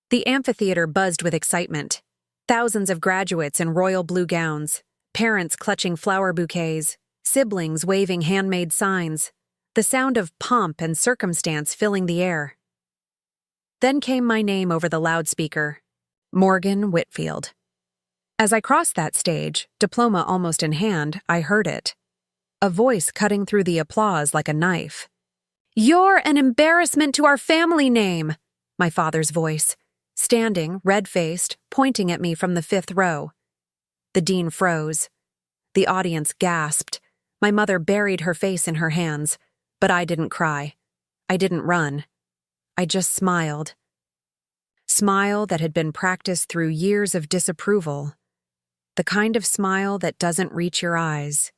The amphitheater buzzed with excitement. Thousands of graduates in royal blue gowns, parents clutching flower bouquets, siblings waving handmade signs, the sound of pomp and circumstance filling the air. Then came my name over the loudspeaker, Morgan Whitfield. As I crossed that stage, diploma almost in hand, I heard it. A voice cutting through the applause like a knife. "You're an embarrassment to our family name," my father's voice, standing, red-faced, pointing at me from the 5th row. The dean froze. The audience gasped. My mother buried her face in her hands, but I didn't cry. I didn't run. I just smiled. Smile that had been practiced through years of disapproval. The kind of smile that doesn't reach your eyes.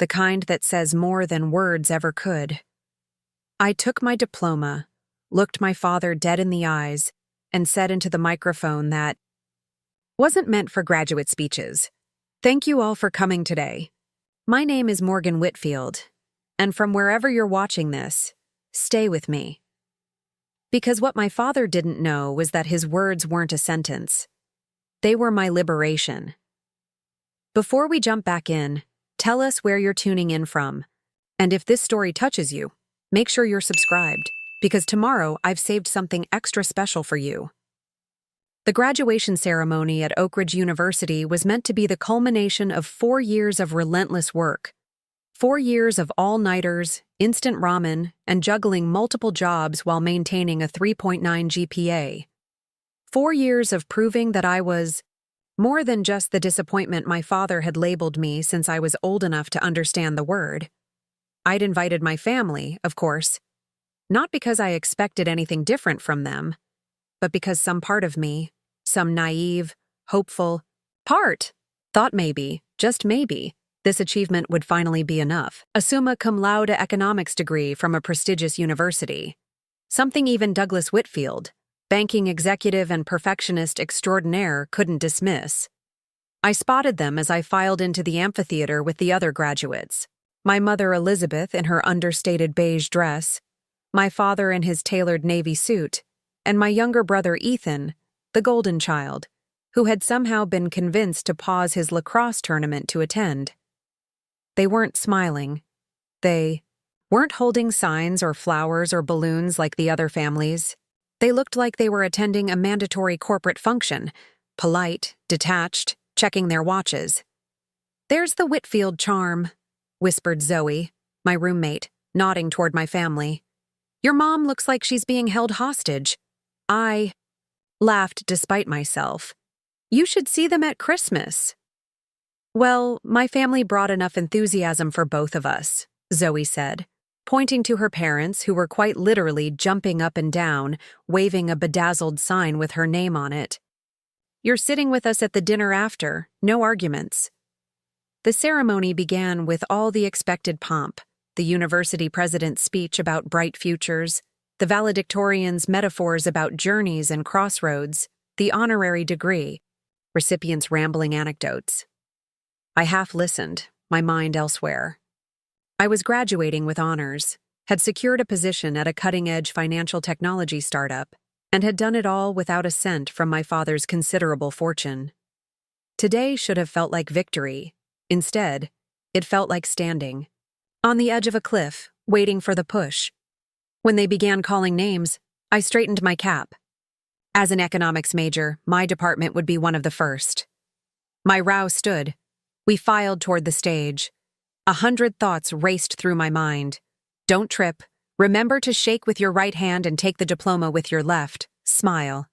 The kind that says more than words ever could. I took my diploma, looked my father dead in the eyes, and said into the microphone that wasn't meant for graduate speeches. "Thank you all for coming today. My name is Morgan Whitfield, and from wherever you're watching this, stay with me." Because what my father didn't know was that his words weren't a sentence. They were my liberation. Before we jump back in, tell us where you're tuning in from. And if this story touches you, make sure you're subscribed, because tomorrow I've saved something extra special for you. The graduation ceremony at Oak Ridge University was meant to be the culmination of 4 years of relentless work. 4 years of all-nighters, instant ramen, and juggling multiple jobs while maintaining a 3.9 GPA. 4 years of proving that I was more than just the disappointment my father had labeled me since I was old enough to understand the word. I'd invited my family, of course, not because I expected anything different from them, but because some part of me, some naive, hopeful part, thought maybe, just maybe, this achievement would finally be enough. A summa cum laude economics degree from a prestigious university. Something even Douglas Whitfield, banking executive and perfectionist extraordinaire, couldn't dismiss. I spotted them as I filed into the amphitheater with the other graduates. My mother Elizabeth in her understated beige dress, my father in his tailored navy suit, and my younger brother Ethan, the golden child, who had somehow been convinced to pause his lacrosse tournament to attend. They weren't smiling. They weren't holding signs or flowers or balloons like the other families. They looked like they were attending a mandatory corporate function, polite, detached, checking their watches. "There's the Whitfield charm," whispered Zoe, my roommate, nodding toward my family. "Your mom looks like she's being held hostage." I laughed despite myself. "You should see them at Christmas." "Well, my family brought enough enthusiasm for both of us," Zoe said, pointing to her parents who were quite literally jumping up and down, waving a bedazzled sign with her name on it. "You're sitting with us at the dinner after, no arguments." The ceremony began with all the expected pomp, the university president's speech about bright futures, the valedictorian's metaphors about journeys and crossroads, the honorary degree, recipients' rambling anecdotes. I half listened, my mind elsewhere. I was graduating with honors, had secured a position at a cutting-edge financial technology startup, and had done it all without a cent from my father's considerable fortune. Today should have felt like victory. Instead, it felt like standing on the edge of a cliff, waiting for the push. When they began calling names, I straightened my cap. As an economics major, my department would be one of the first. My row stood. We filed toward the stage. 100 thoughts raced through my mind. Don't trip. Remember to shake with your right hand and take the diploma with your left. Smile.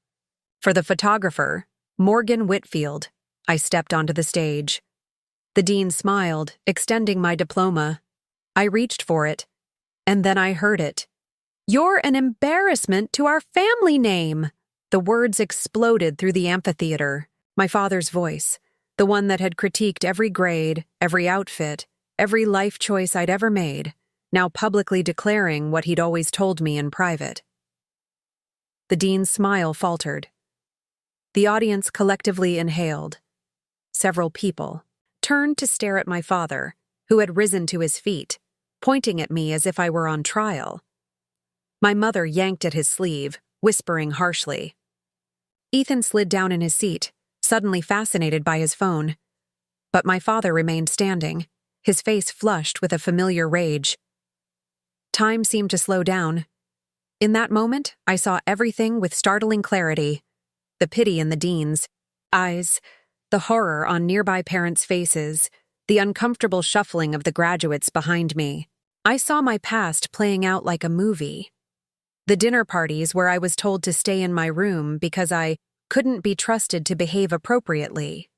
For the photographer, Morgan Whitfield, I stepped onto the stage. The dean smiled, extending my diploma. I reached for it, and then I heard it. "You're an embarrassment to our family name." The words exploded through the amphitheater. My father's voice, the one that had critiqued every grade, every outfit, every life choice I'd ever made, now publicly declaring what he'd always told me in private. The dean's smile faltered. The audience collectively inhaled. Several people turned to stare at my father, who had risen to his feet, pointing at me as if I were on trial. My mother yanked at his sleeve, whispering harshly, Ethan slid down in his seat, suddenly fascinated by his phone. But my father remained standing, his face flushed with a familiar rage. Time seemed to slow down. In that moment, I saw everything with startling clarity. The pity in the dean's eyes, the horror on nearby parents' faces, the uncomfortable shuffling of the graduates behind me. I saw my past playing out like a movie. The dinner parties where I was told to stay in my room because I couldn't be trusted to behave appropriately.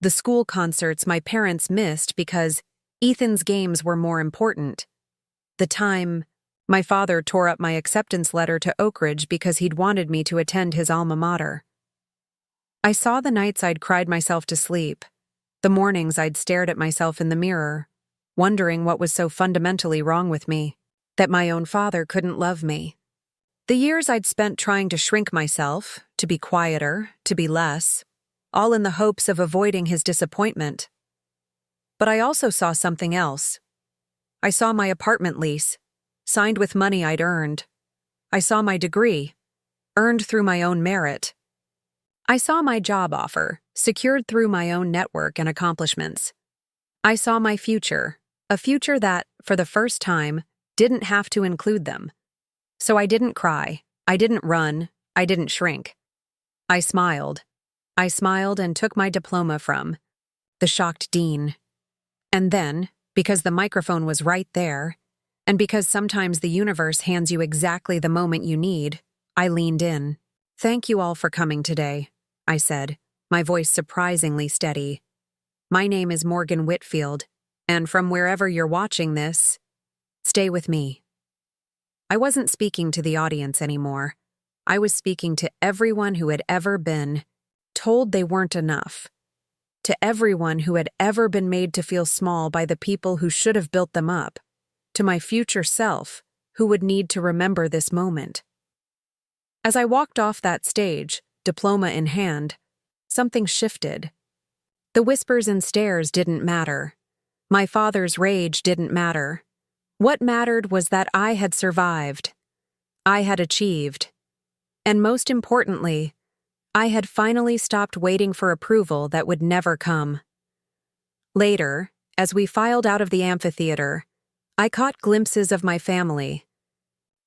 The school concerts my parents missed because Ethan's games were more important. The time my father tore up my acceptance letter to Oak Ridge because he'd wanted me to attend his alma mater. I saw the nights I'd cried myself to sleep, the mornings I'd stared at myself in the mirror, wondering what was so fundamentally wrong with me, that my own father couldn't love me. The years I'd spent trying to shrink myself, to be quieter, to be less, all in the hopes of avoiding his disappointment. But I also saw something else. I saw my apartment lease, signed with money I'd earned. I saw my degree, earned through my own merit. I saw my job offer, secured through my own network and accomplishments. I saw my future, a future that, for the first time, didn't have to include them. So I didn't cry, I didn't run, I didn't shrink. I smiled. I smiled and took my diploma from the shocked dean. And then, because the microphone was right there, and because sometimes the universe hands you exactly the moment you need, I leaned in. "Thank you all for coming today," I said, my voice surprisingly steady. "My name is Morgan Whitfield, and from wherever you're watching this, stay with me." I wasn't speaking to the audience anymore. I was speaking to everyone who had ever been told they weren't enough. To everyone who had ever been made to feel small by the people who should have built them up. To my future self, who would need to remember this moment. As I walked off that stage, diploma in hand, something shifted. The whispers and stares didn't matter. My father's rage didn't matter. What mattered was that I had survived. I had achieved. And most importantly, I had finally stopped waiting for approval that would never come. Later, as we filed out of the amphitheater, I caught glimpses of my family.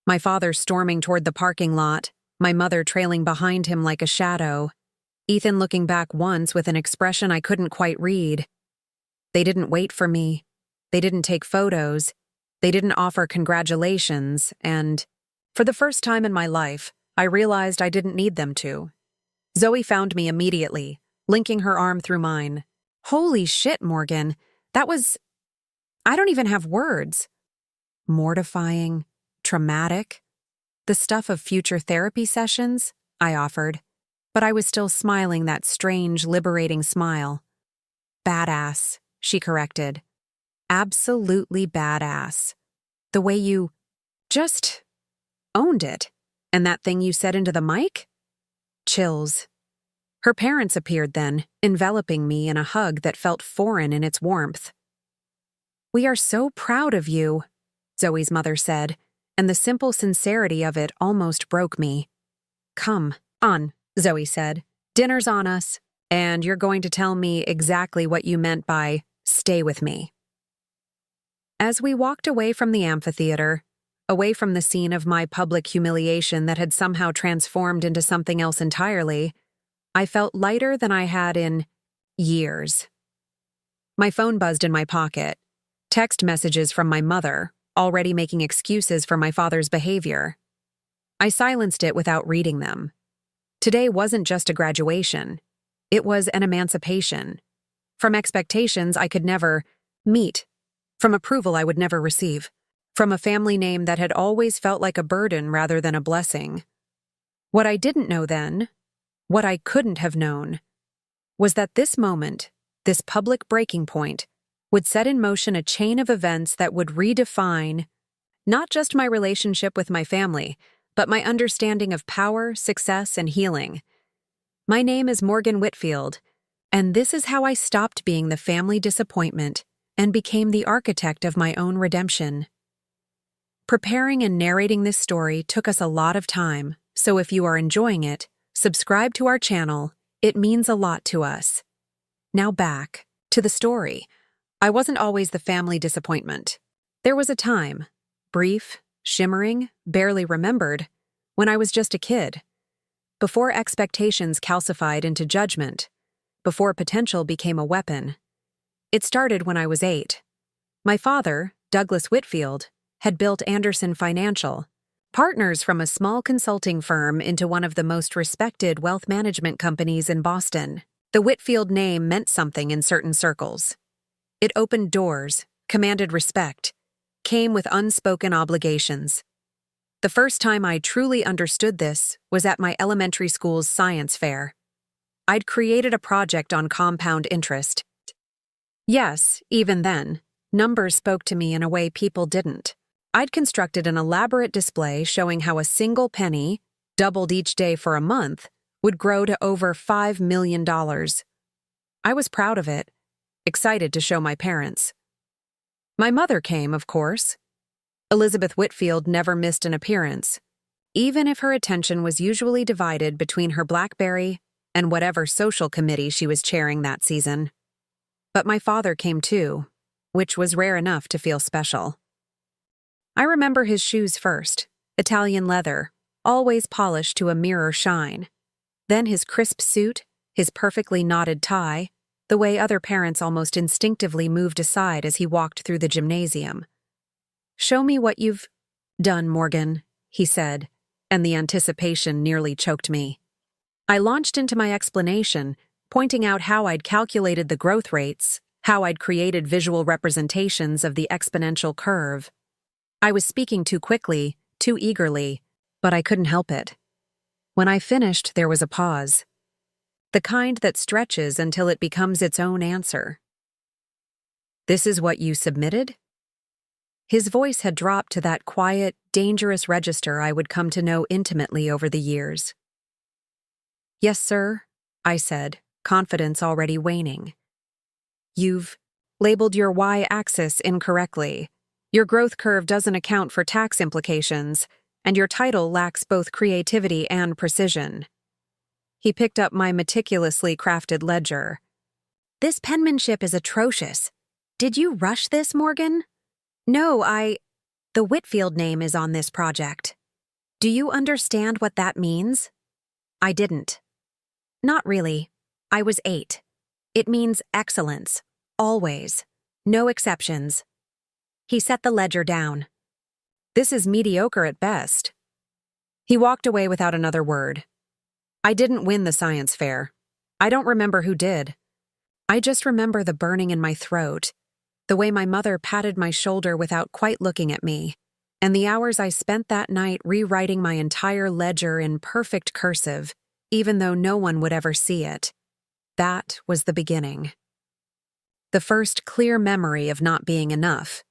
My father storming toward the parking lot, my mother trailing behind him like a shadow, Ethan looking back once with an expression I couldn't quite read. They didn't wait for me. They didn't take photos. They didn't offer congratulations, and, for the first time in my life, I realized I didn't need them to. Zoe found me immediately, linking her arm through mine. "Holy shit, Morgan. I don't even have words." "Mortifying, traumatic, the stuff of future therapy sessions," I offered, but I was still smiling that strange, liberating smile. "Badass," she corrected. "Absolutely badass. The way you just owned it. And that thing you said into the mic?" Chills. Her parents appeared then, enveloping me in a hug that felt foreign in its warmth. "We are so proud of you," Zoe's mother said, and the simple sincerity of it almost broke me. "Come on," Zoe said. "Dinner's on us, and you're going to tell me exactly what you meant by stay with me." As we walked away from the amphitheater, away from the scene of my public humiliation that had somehow transformed into something else entirely, I felt lighter than I had in years. My phone buzzed in my pocket. Text messages from my mother, already making excuses for my father's behavior. I silenced it without reading them. Today wasn't just a graduation. It was an emancipation. From expectations I could never meet. From approval I would never receive. From a family name that had always felt like a burden rather than a blessing. What I didn't know then, what I couldn't have known, was that this moment, this public breaking point, would set in motion a chain of events that would redefine not just my relationship with my family, but my understanding of power, success, and healing. My name is Morgan Whitfield, and this is how I stopped being the family disappointment and became the architect of my own redemption. Preparing and narrating this story took us a lot of time, so if you are enjoying it, subscribe to our channel. It means a lot to us. Now back to the story. I wasn't always the family disappointment. There was a time, brief, shimmering, barely remembered, when I was just a kid. Before expectations calcified into judgment, before potential became a weapon. It started when I was 8. My father, Douglas Whitfield, had built Anderson Financial, partners from a small consulting firm into one of the most respected wealth management companies in Boston. The Whitfield name meant something in certain circles. It opened doors, commanded respect, came with unspoken obligations. The first time I truly understood this was at my elementary school's science fair. I'd created a project on compound interest. Yes, even then, numbers spoke to me in a way people didn't. I'd constructed an elaborate display showing how a single penny, doubled each day for a month, would grow to over $5 million. I was proud of it, excited to show my parents. My mother came, of course. Elizabeth Whitfield never missed an appearance, even if her attention was usually divided between her BlackBerry and whatever social committee she was chairing that season. But my father came too, which was rare enough to feel special. I remember his shoes first, Italian leather, always polished to a mirror shine. Then his crisp suit, his perfectly knotted tie, the way other parents almost instinctively moved aside as he walked through the gymnasium. "Show me what you've done, Morgan," he said, and the anticipation nearly choked me. I launched into my explanation, pointing out how I'd calculated the growth rates, how I'd created visual representations of the exponential curve. I was speaking too quickly, too eagerly, but I couldn't help it. When I finished, there was a pause. The kind that stretches until it becomes its own answer. "This is what you submitted?" His voice had dropped to that quiet, dangerous register I would come to know intimately over the years. "Yes, sir," I said, confidence already waning. "You've labeled your y-axis incorrectly. Your growth curve doesn't account for tax implications, and your title lacks both creativity and precision." He picked up my meticulously crafted ledger. "This penmanship is atrocious. Did you rush this, Morgan?" "No, The Whitfield name is on this project. Do you understand what that means?" I didn't. "Not really. I was 8. It means excellence. Always. No exceptions." He set the ledger down. "This is mediocre at best." He walked away without another word. I didn't win the science fair. I don't remember who did. I just remember the burning in my throat, the way my mother patted my shoulder without quite looking at me, and the hours I spent that night rewriting my entire ledger in perfect cursive, even though no one would ever see it. That was the beginning. The first clear memory of not being enough.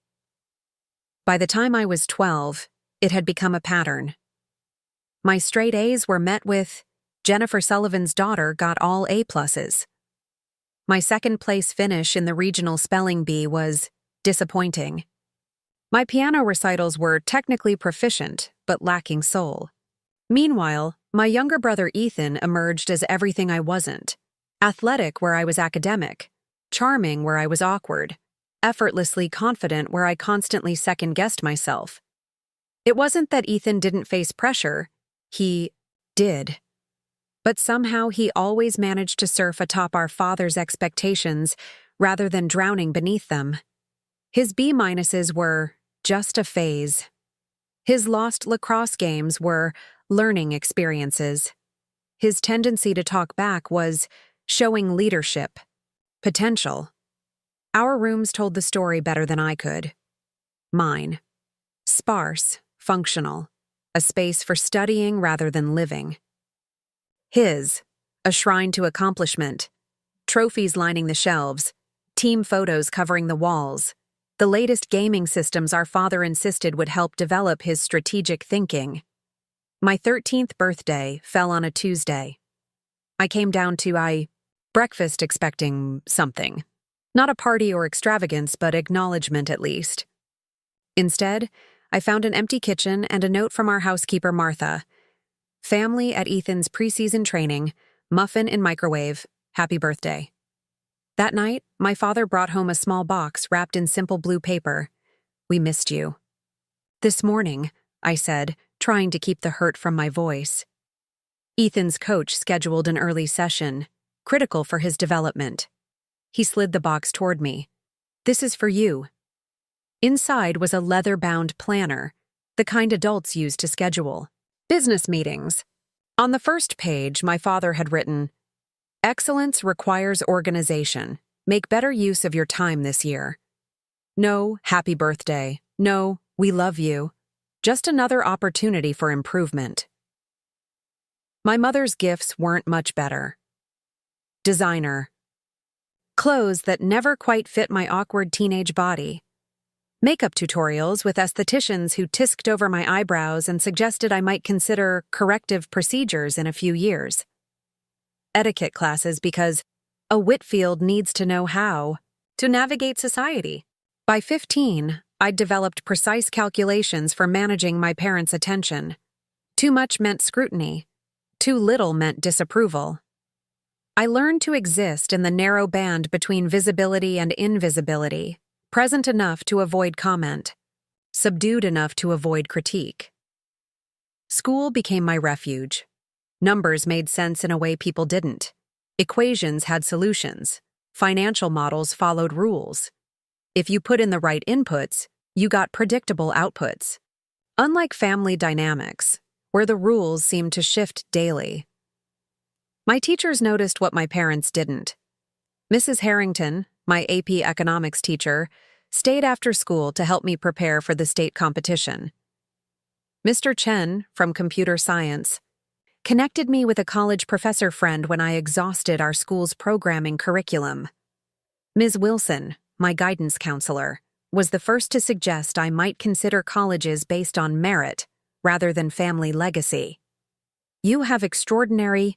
By the time I was 12, it had become a pattern. My straight A's were met with, "Jennifer Sullivan's daughter got all A+. My second-place finish in the regional spelling bee was disappointing. My piano recitals were technically proficient, but lacking soul. Meanwhile, my younger brother Ethan emerged as everything I wasn't. Athletic where I was academic, charming where I was awkward, effortlessly confident where I constantly second-guessed myself. It wasn't that Ethan didn't face pressure, he did. But somehow he always managed to surf atop our father's expectations rather than drowning beneath them. His B-minuses were just a phase. His lost lacrosse games were learning experiences. His tendency to talk back was showing leadership, potential. Our rooms told the story better than I could. Mine. Sparse, functional, a space for studying rather than living. His, a shrine to accomplishment, trophies lining the shelves, team photos covering the walls, the latest gaming systems our father insisted would help develop his strategic thinking. My 13th birthday fell on a Tuesday. I came down to breakfast expecting something. Not a party or extravagance, but acknowledgement at least. Instead, I found an empty kitchen and a note from our housekeeper, Martha. Family at Ethan's preseason training, muffin in microwave, happy birthday. That night, my father brought home a small box wrapped in simple blue paper. We missed you. This morning, I said, trying to keep the hurt from my voice. Ethan's coach scheduled an early session, critical for his development. He slid the box toward me. This is for you. Inside was a leather-bound planner, the kind adults use to schedule business meetings. On the first page, my father had written, "Excellence requires organization. Make better use of your time this year. No, happy birthday. No, we love you. Just another opportunity for improvement." My mother's gifts weren't much better. Designer. Clothes that never quite fit my awkward teenage body. Makeup tutorials with estheticians who tisked over my eyebrows and suggested I might consider corrective procedures in a few years. Etiquette classes because a Whitfield needs to know how to navigate society. By 15, I'd developed precise calculations for managing my parents' attention. Too much meant scrutiny. Too little meant disapproval. I learned to exist in the narrow band between visibility and invisibility, present enough to avoid comment, subdued enough to avoid critique. School became my refuge. Numbers made sense in a way people didn't. Equations had solutions. Financial models followed rules. If you put in the right inputs, you got predictable outputs. Unlike family dynamics, where the rules seemed to shift daily. My teachers noticed what my parents didn't. Mrs. Harrington, my AP economics teacher, stayed after school to help me prepare for the state competition. Mr. Chen, from computer science, connected me with a college professor friend when I exhausted our school's programming curriculum. Ms. Wilson, my guidance counselor, was the first to suggest I might consider colleges based on merit rather than family legacy. "You have extraordinary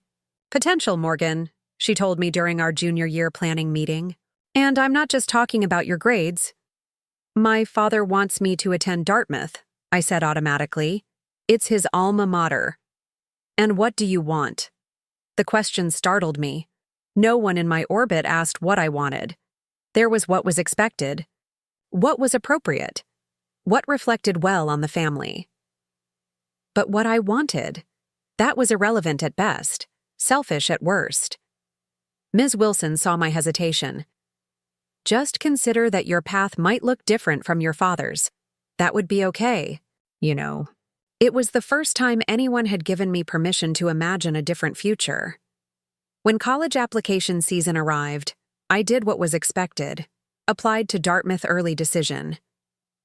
potential, Morgan," she told me during our junior year planning meeting. "And I'm not just talking about your grades." "My father wants me to attend Dartmouth," I said automatically. "It's his alma mater." "And what do you want?" The question startled me. No one in my orbit asked what I wanted. There was what was expected. What was appropriate? What reflected well on the family? But what I wanted, that was irrelevant at best, selfish at worst. Ms. Wilson saw my hesitation. "Just consider that your path might look different from your father's. That would be okay, you know." It was the first time anyone had given me permission to imagine a different future. When college application season arrived, I did what was expected, applied to Dartmouth early decision.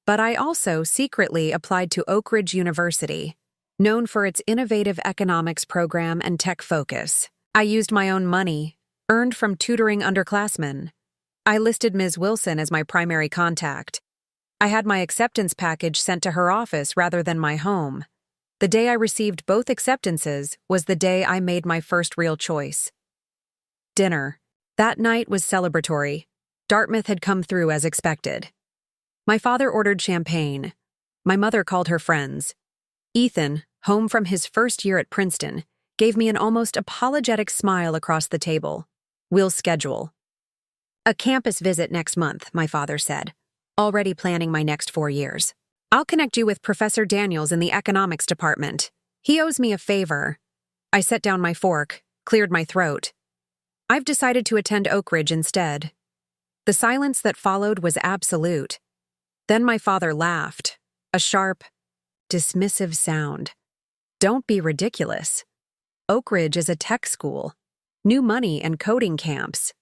But I also secretly applied to Oak Ridge University, known for its innovative economics program and tech focus. I used my own money, earned from tutoring underclassmen. I listed Ms. Wilson as my primary contact. I had my acceptance package sent to her office rather than my home. The day I received both acceptances was the day I made my first real choice. Dinner. That night was celebratory. Dartmouth had come through as expected. My father ordered champagne. My mother called her friends. Ethan, home from his first year at Princeton, gave me an almost apologetic smile across the table. "We'll schedule." "A campus visit next month," my father said, already planning my next 4 years. "I'll connect you with Professor Daniels in the economics department. He owes me a favor." I set down my fork, cleared my throat. "I've decided to attend Oak Ridge instead." The silence that followed was absolute. Then my father laughed, a sharp, dismissive sound. "Don't be ridiculous. Oak Ridge is a tech school. New money and coding camps.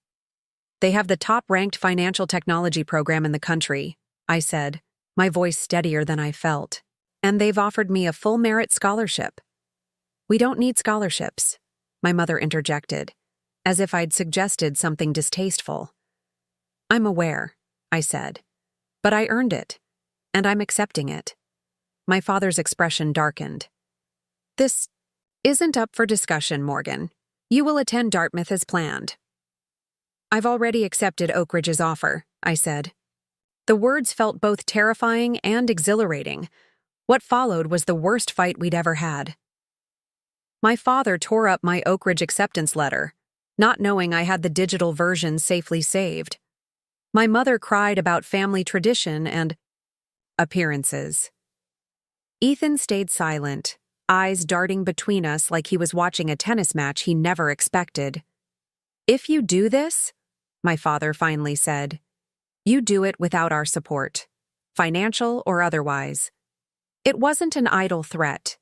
They have the top-ranked financial technology program in the country," I said, my voice steadier than I felt. "And they've offered me a full merit scholarship." "We don't need scholarships," my mother interjected, as if I'd suggested something distasteful. "I'm aware," I said, "but I earned it, and I'm accepting it." My father's expression darkened. "This isn't up for discussion, Morgan. You will attend Dartmouth as planned." "I've already accepted Oak Ridge's offer," I said. The words felt both terrifying and exhilarating. What followed was the worst fight we'd ever had. My father tore up my Oak Ridge acceptance letter, not knowing I had the digital version safely saved. My mother cried about family tradition and appearances. Ethan stayed silent, eyes darting between us like he was watching a tennis match he never expected. "If you do this," my father finally said, "you do it without our support, financial or otherwise." It wasn't an idle threat.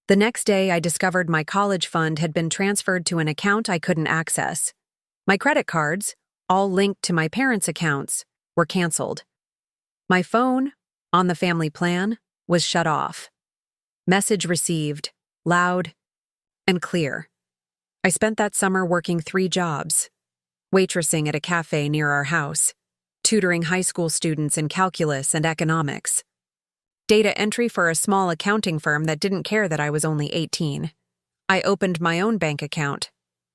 The next day, I discovered my college fund had been transferred to an account I couldn't access. My credit cards, all linked to my parents' accounts, were canceled. My phone, on the family plan, was shut off. Message received, loud and clear. I spent that summer working 3 jobs: waitressing at a cafe near our house, tutoring high school students in calculus and economics, data entry for a small accounting firm that didn't care that I was only 18. I opened my own bank account,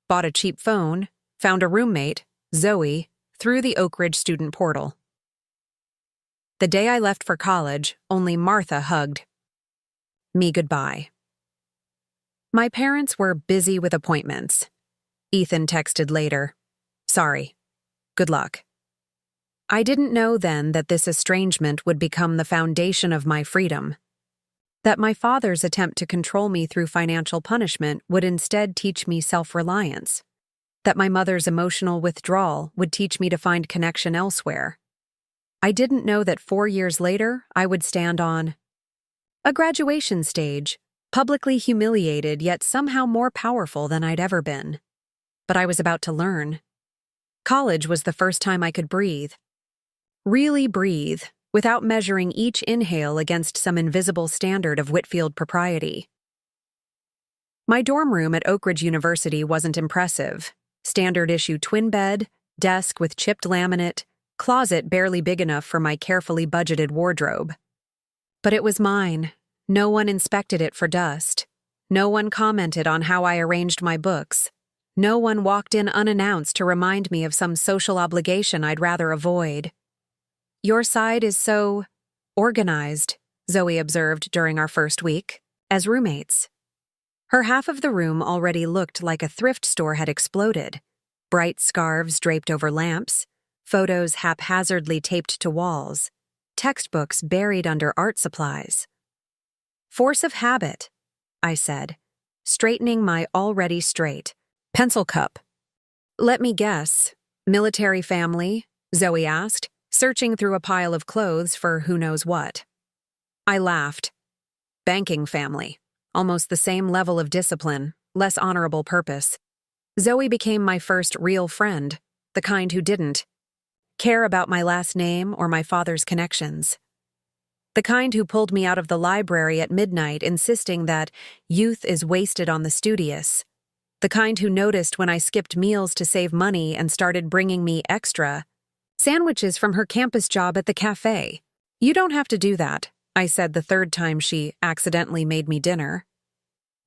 bought a cheap phone, found a roommate, Zoe, through the Oak Ridge student portal. The day I left for college, only Martha hugged me goodbye. My parents were busy with appointments. Ethan texted later, "Sorry. Good luck." I didn't know then that this estrangement would become the foundation of my freedom. That my father's attempt to control me through financial punishment would instead teach me self-reliance. That my mother's emotional withdrawal would teach me to find connection elsewhere. I didn't know that 4 years later, I would stand on a graduation stage, publicly humiliated yet somehow more powerful than I'd ever been. But I was about to learn. College was the first time I could breathe. Really breathe, without measuring each inhale against some invisible standard of Whitfield propriety. My dorm room at Oak Ridge University wasn't impressive. Standard issue twin bed, desk with chipped laminate, closet barely big enough for my carefully budgeted wardrobe. But it was mine. No one inspected it for dust. No one commented on how I arranged my books. No one walked in unannounced to remind me of some social obligation I'd rather avoid. "Your side is so organized," Zoe observed during our first week, as roommates. Her half of the room already looked like a thrift store had exploded. Bright scarves draped over lamps, photos haphazardly taped to walls, textbooks buried under art supplies. "Force of habit," I said, straightening my already straight pencil cup. "Let me guess. Military family?" Zoe asked, searching through a pile of clothes for who knows what. I laughed. "Banking family. Almost the same level of discipline, less honorable purpose." Zoe became my first real friend, the kind who didn't care about my last name or my father's connections. The kind who pulled me out of the library at midnight insisting that youth is wasted on the studious. The kind who noticed when I skipped meals to save money and started bringing me extra sandwiches from her campus job at the cafe. "You don't have to do that," I said the 3rd time she accidentally made me dinner.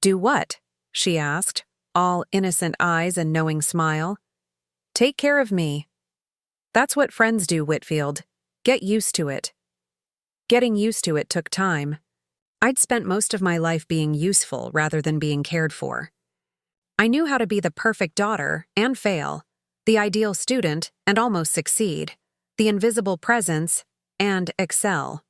"Do what?" she asked, all innocent eyes and knowing smile. "Take care of me." That's what friends do, Whitfield. Get used to it. Getting used to it took time. I'd spent most of my life being useful rather than being cared for. I knew how to be the perfect daughter and fail, the ideal student and almost succeed, the invisible presence and excel.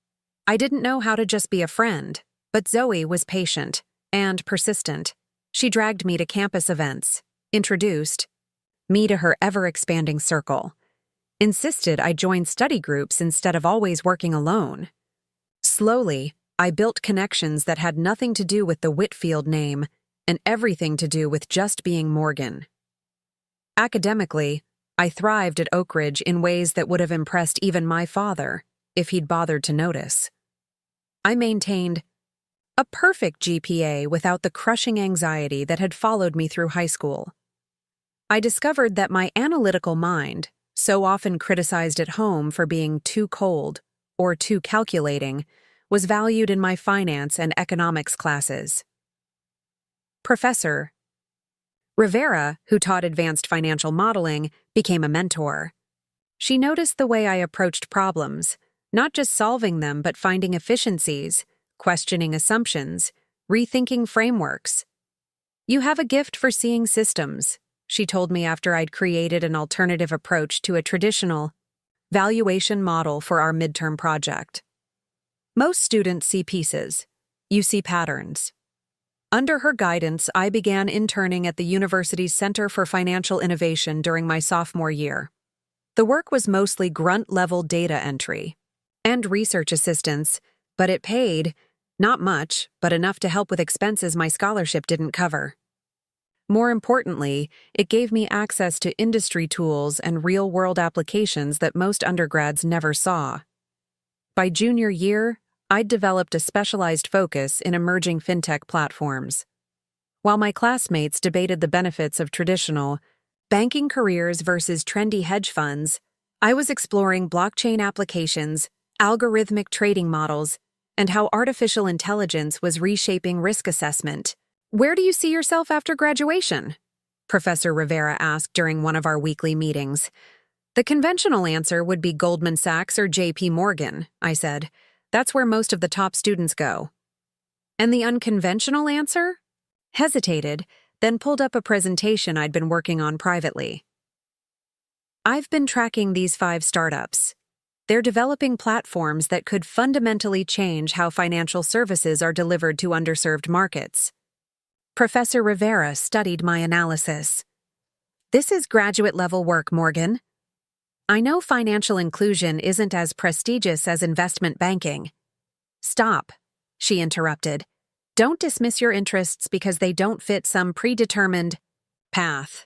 I didn't know how to just be a friend, but Zoe was patient and persistent. She dragged me to campus events, introduced me to her ever-expanding circle, insisted I join study groups instead of always working alone. Slowly, I built connections that had nothing to do with the Whitfield name and everything to do with just being Morgan. Academically, I thrived at Oak Ridge in ways that would have impressed even my father, if he'd bothered to notice. I maintained a perfect GPA without the crushing anxiety that had followed me through high school. I discovered that my analytical mind, so often criticized at home for being too cold or too calculating, was valued in my finance and economics classes. Professor Rivera, who taught advanced financial modeling, became a mentor. She noticed the way I approached problems, not just solving them but finding efficiencies, questioning assumptions, rethinking frameworks. You have a gift for seeing systems, she told me after I'd created an alternative approach to a traditional valuation model for our midterm project. Most students see pieces. You see patterns. Under her guidance, I began interning at the university's Center for Financial Innovation during my sophomore year. The work was mostly grunt-level data entry and research assistance, but it paid, not much, but enough to help with expenses my scholarship didn't cover. More importantly, it gave me access to industry tools and real-world applications that most undergrads never saw. By junior year, I'd developed a specialized focus in emerging fintech platforms. While my classmates debated the benefits of traditional banking careers versus trendy hedge funds, I was exploring blockchain applications, algorithmic trading models, and how artificial intelligence was reshaping risk assessment. Where do you see yourself after graduation? Professor Rivera asked during one of our weekly meetings. The conventional answer would be Goldman Sachs or JP Morgan, I said. That's where most of the top students go. And the unconventional answer? Hesitated, then pulled up a presentation I'd been working on privately. I've been tracking these 5 startups. They're developing platforms that could fundamentally change how financial services are delivered to underserved markets. Professor Rivera studied my analysis. This is graduate-level work, Morgan. I know financial inclusion isn't as prestigious as investment banking. Stop, she interrupted. Don't dismiss your interests because they don't fit some predetermined path.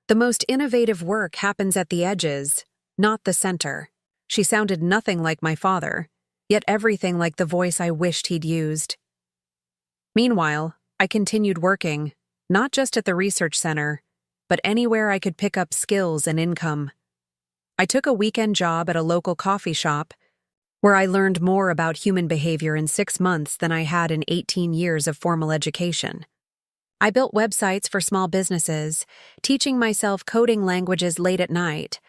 The most innovative work happens at the edges, not the center. She sounded nothing like my father, yet everything like the voice I wished he'd used. Meanwhile, I continued working, not just at the research center, but anywhere I could pick up skills and income. I took a weekend job at a local coffee shop, where I learned more about human behavior in 6 months than I had in 18 years of formal education. I built websites for small businesses, teaching myself coding languages late at night.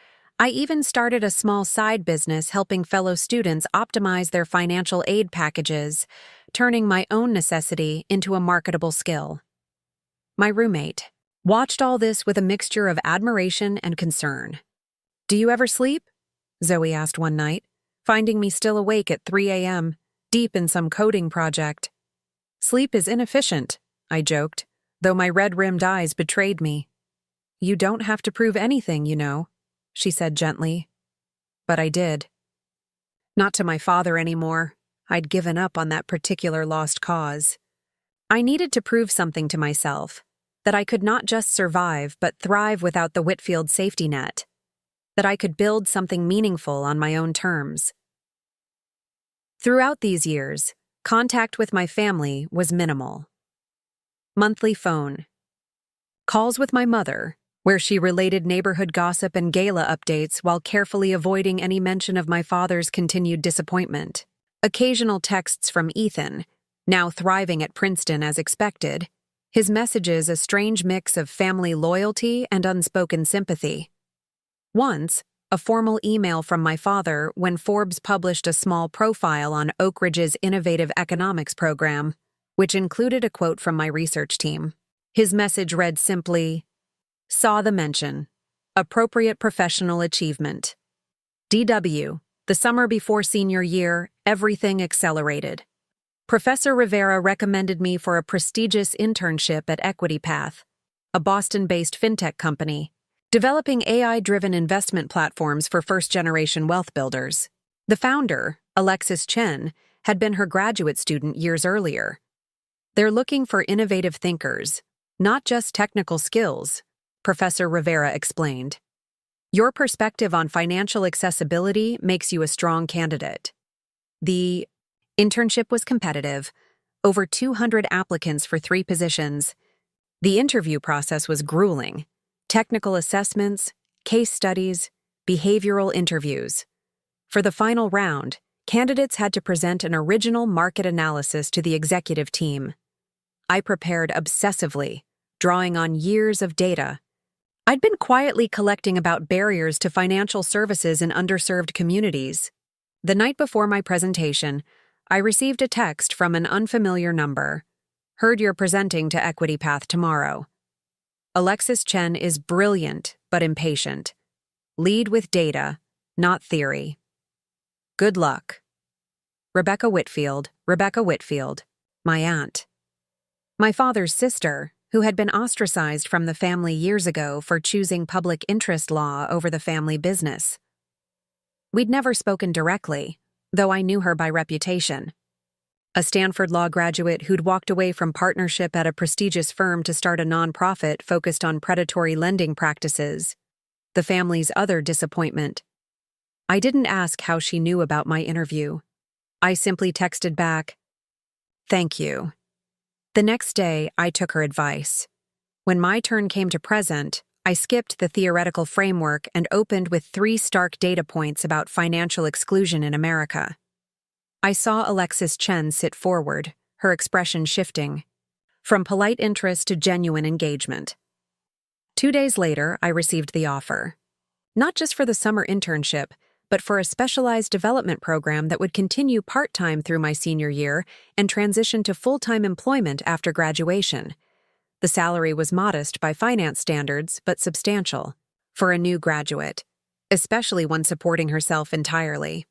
I even started a small side business helping fellow students optimize their financial aid packages, turning my own necessity into a marketable skill. My roommate watched all this with a mixture of admiration and concern. Do you ever sleep? Zoe asked one night, finding me still awake at 3 a.m., deep in some coding project. Sleep is inefficient, I joked, though my red-rimmed eyes betrayed me. You don't have to prove anything, you know, she said gently. But I did. Not to my father anymore. I'd given up on that particular lost cause. I needed to prove something to myself, that I could not just survive but thrive without the Whitfield safety net, that I could build something meaningful on my own terms. Throughout these years, contact with my family was minimal. Monthly phone. Calls with my mother, where she related neighborhood gossip and gala updates while carefully avoiding any mention of my father's continued disappointment. Occasional texts from Ethan, now thriving at Princeton as expected, his messages a strange mix of family loyalty and unspoken sympathy. Once, a formal email from my father when Forbes published a small profile on Oak Ridge's innovative economics program, which included a quote from my research team. His message read simply, "Saw the mention. Appropriate professional achievement. DW, the summer before senior year, everything accelerated. Professor Rivera recommended me for a prestigious internship at Equity Path, a Boston-based fintech company, developing AI-driven investment platforms for first-generation wealth builders. The founder, Alexis Chen, had been her graduate student years earlier. They're looking for innovative thinkers, not just technical skills," Professor Rivera explained. "Your perspective on financial accessibility makes you a strong candidate." The internship was competitive, over 200 applicants for 3 positions. The interview process was grueling. Technical assessments, case studies, behavioral interviews. For the final round, candidates had to present an original market analysis to the executive team. I prepared obsessively, drawing on years of data. I'd been quietly collecting about barriers to financial services in underserved communities. The night before my presentation, I received a text from an unfamiliar number. Heard you're presenting to Equity Path tomorrow. Alexis Chen is brilliant but impatient. Lead with data, not theory. Good luck. Rebecca Whitfield, my aunt. My father's sister, who had been ostracized from the family years ago for choosing public interest law over the family business. We'd never spoken directly, though I knew her by reputation. A Stanford law graduate who'd walked away from partnership at a prestigious firm to start a nonprofit focused on predatory lending practices. The family's other disappointment. I didn't ask how she knew about my interview. I simply texted back, "Thank you." The next day, I took her advice. When my turn came to present, I skipped the theoretical framework and opened with 3 stark data points about financial exclusion in America. I saw Alexis Chen sit forward, her expression shifting, from polite interest to genuine engagement. 2 days later, I received the offer. Not just for the summer internship, but for a specialized development program that would continue part-time through my senior year and transition to full-time employment after graduation. The salary was modest by finance standards, but substantial for a new graduate, especially one supporting herself entirely.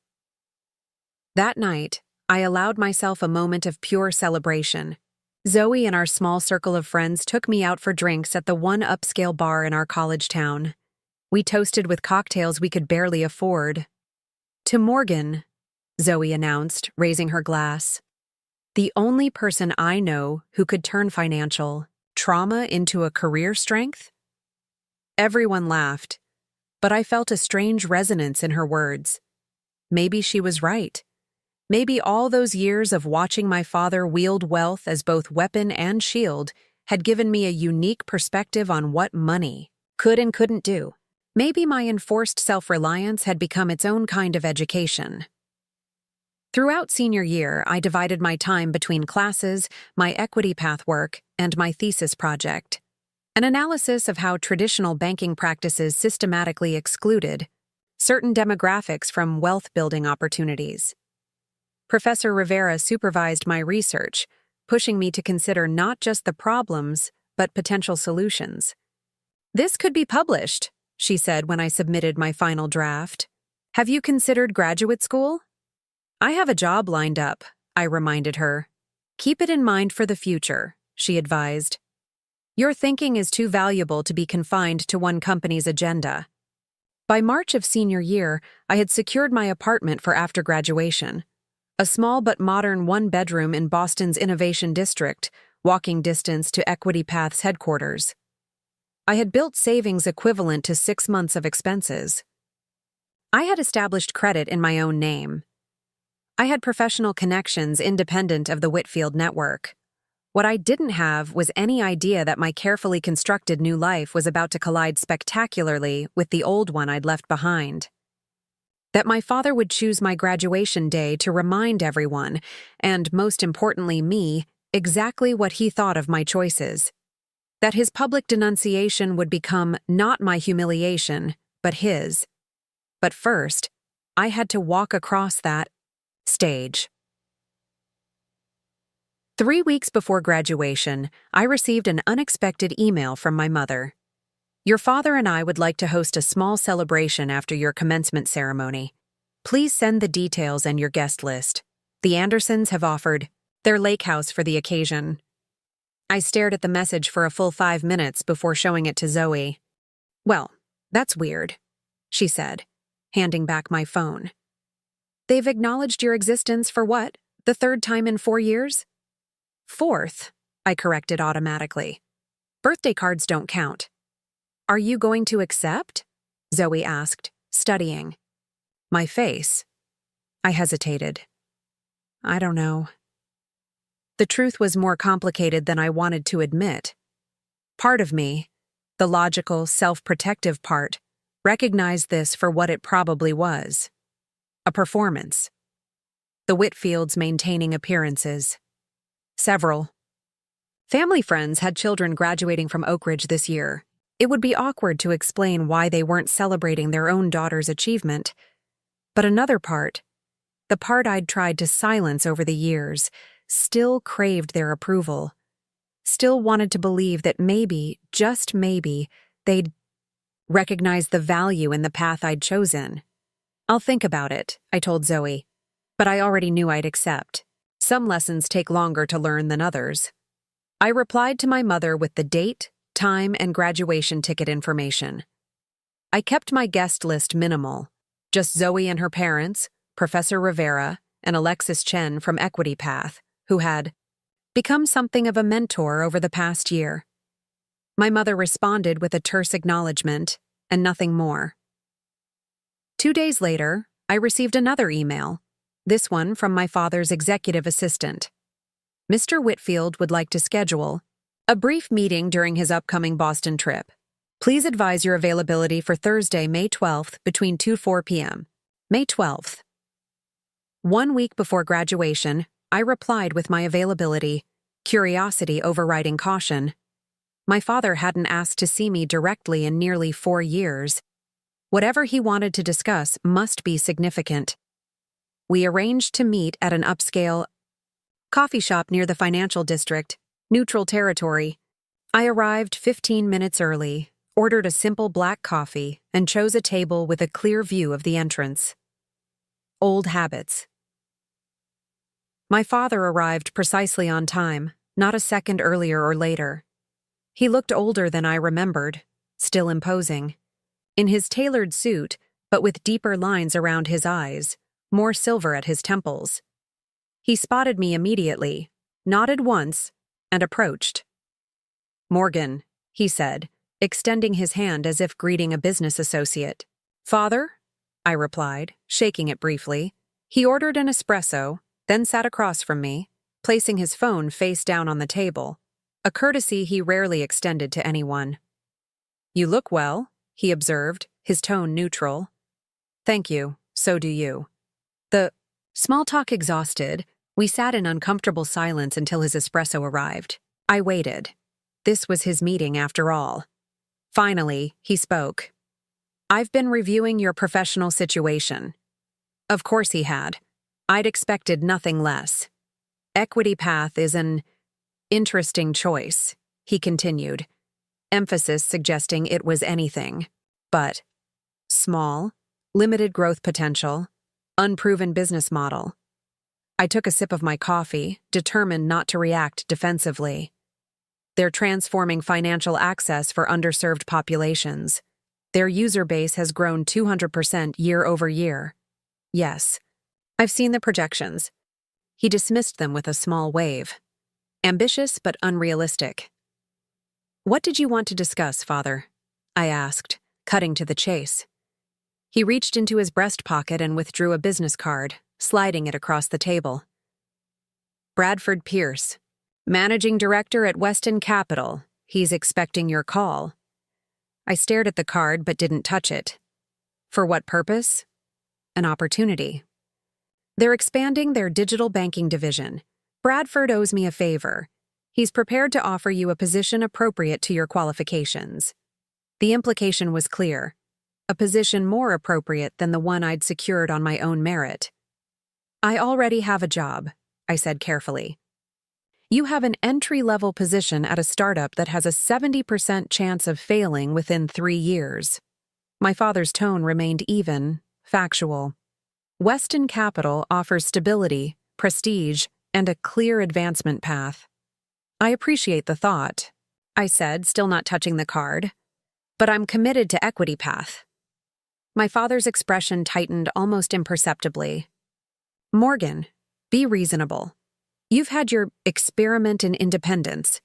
That night, I allowed myself a moment of pure celebration. Zoe and our small circle of friends took me out for drinks at the one upscale bar in our college town. We toasted with cocktails we could barely afford. "To Morgan," Zoe announced, raising her glass. "The only person I know who could turn financial trauma into a career strength?" Everyone laughed, but I felt a strange resonance in her words. Maybe she was right. Maybe all those years of watching my father wield wealth as both weapon and shield had given me a unique perspective on what money could and couldn't do. Maybe my enforced self-reliance had become its own kind of education. Throughout senior year, I divided my time between classes, my equity path work, and my thesis project. An analysis of how traditional banking practices systematically excluded certain demographics from wealth-building opportunities. Professor Rivera supervised my research, pushing me to consider not just the problems, but potential solutions. "This could be published," she said when I submitted my final draft. "Have you considered graduate school?" "I have a job lined up," I reminded her. "Keep it in mind for the future," she advised. "Your thinking is too valuable to be confined to one company's agenda." By March of senior year, I had secured my apartment for after graduation. A small but modern one-bedroom in Boston's Innovation District, walking distance to Equity Path's headquarters. I had built savings equivalent to 6 months of expenses. I had established credit in my own name. I had professional connections independent of the Whitfield network. What I didn't have was any idea that my carefully constructed new life was about to collide spectacularly with the old one I'd left behind. That my father would choose my graduation day to remind everyone, and most importantly me, exactly what he thought of my choices. That his public denunciation would become not my humiliation, but his. But first, I had to walk across that stage. 3 weeks before graduation, I received an unexpected email from my mother. "Your father and I would like to host a small celebration after your commencement ceremony. Please send the details and your guest list. The Andersons have offered their lake house for the occasion." I stared at the message for a full 5 minutes before showing it to Zoe. "Well, that's weird," she said, handing back my phone. "They've acknowledged your existence for what, the 3rd time in 4 years?" "4th," I corrected automatically. "Birthday cards don't count." "Are you going to accept?" Zoe asked, studying my face. I hesitated. "I don't know." The truth was more complicated than I wanted to admit. Part of me, the logical, self-protective part, recognized this for what it probably was. A performance. The Whitfields maintaining appearances. Several. Family friends had children graduating from Oak Ridge this year. It would be awkward to explain why they weren't celebrating their own daughter's achievement. But another part, the part I'd tried to silence over the years, still craved their approval. still wanted to believe that maybe, just maybe, they'd recognize the value in the path I'd chosen. "I'll think about it," I told Zoe, but I already knew I'd accept. Some lessons take longer to learn than others. I replied to my mother with the date, time, and graduation ticket information. I kept my guest list minimal, just Zoe and her parents, Professor Rivera, and Alexis Chen from Equity Path, who had become something of a mentor over the past year. My mother responded with a terse acknowledgement, and nothing more. 2 days later, I received another email, this one from my father's executive assistant. Mr. Whitfield would like to schedule a brief meeting during his upcoming Boston trip. Please advise your availability for Thursday, May 12th, between 2-4 p.m. May 12th. 1 week before graduation, I replied with my availability, curiosity overriding caution. My father hadn't asked to see me directly in nearly 4 years. Whatever he wanted to discuss must be significant. We arranged to meet at an upscale coffee shop near the financial district, neutral territory. I arrived 15 minutes early, ordered a simple black coffee, and chose a table with a clear view of the entrance. Old habits. My father arrived precisely on time, not a second earlier or later. He looked older than I remembered, still imposing. In his tailored suit, but with deeper lines around his eyes, more silver at his temples. He spotted me immediately, nodded once, and approached. "Morgan," he said, extending his hand as if greeting a business associate. "Father?" I replied, shaking it briefly. He ordered an espresso, then sat across from me, placing his phone face down on the table, a courtesy he rarely extended to anyone. "You look well," he observed, his tone neutral. "Thank you, so do you." The small talk exhausted, we sat in uncomfortable silence until his espresso arrived. I waited. This was his meeting after all. Finally, he spoke. "I've been reviewing your professional situation." Of course he had. I'd expected nothing less. "Equity Path is an interesting choice," he continued, emphasis suggesting it was anything. But small, limited growth potential, unproven business model. I took a sip of my coffee, determined not to react defensively. They're transforming financial access for underserved populations. Their user base has grown 200% year over year. Yes, I've seen the projections. He dismissed them with a small wave. Ambitious but unrealistic. "What did you want to discuss, Father?" I asked, cutting to the chase. He reached into his breast pocket and withdrew a business card, sliding it across the table. "Bradford Pierce, Managing Director at Weston Capital. He's expecting your call." I stared at the card but didn't touch it. For what purpose? An opportunity. They're expanding their digital banking division. Bradford owes me a favor. He's prepared to offer you a position appropriate to your qualifications. The implication was clear. A position more appropriate than the one I'd secured on my own merit. "I already have a job," I said carefully. "You have an entry-level position at a startup that has a 70% chance of failing within 3 years. My father's tone remained even, factual. Weston Capital offers stability, prestige, and a clear advancement path. I appreciate the thought, I said, still not touching the card. But I'm committed to Equity Path. My father's expression tightened almost imperceptibly. Morgan, be reasonable. You've had your experiment in independence.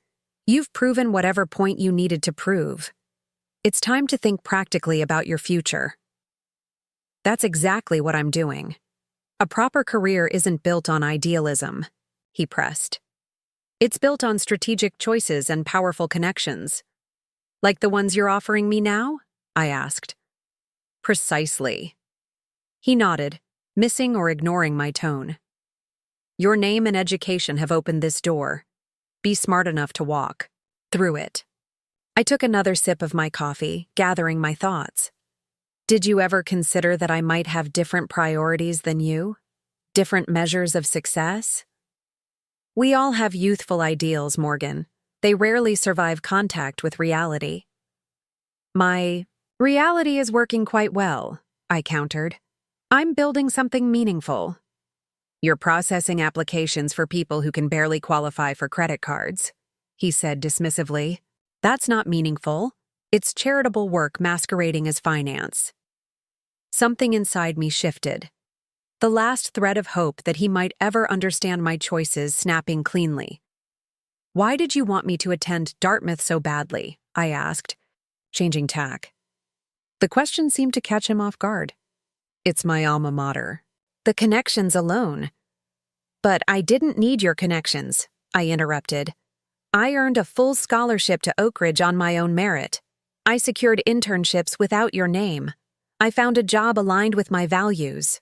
You've proven whatever point you needed to prove. It's time to think practically about your future. That's exactly what I'm doing. A proper career isn't built on idealism, he pressed. It's built on strategic choices and powerful connections. Like the ones you're offering me now? I asked. Precisely. He nodded, missing or ignoring my tone. Your name and education have opened this door. Be smart enough to walk through it. I took another sip of my coffee, gathering my thoughts. Did you ever consider that I might have different priorities than you? Different measures of success? We all have youthful ideals, Morgan. They rarely survive contact with reality. My reality is working quite well, I countered. I'm building something meaningful. You're processing applications for people who can barely qualify for credit cards, he said dismissively. That's not meaningful. It's charitable work masquerading as finance. Something inside me shifted. The last thread of hope that he might ever understand my choices snapping cleanly. Why did you want me to attend Dartmouth so badly? I asked, changing tack. The question seemed to catch him off guard. It's my alma mater. The connections alone. But I didn't need your connections, I interrupted. I earned a full scholarship to Oak Ridge on my own merit. I secured internships without your name. I found a job aligned with my values.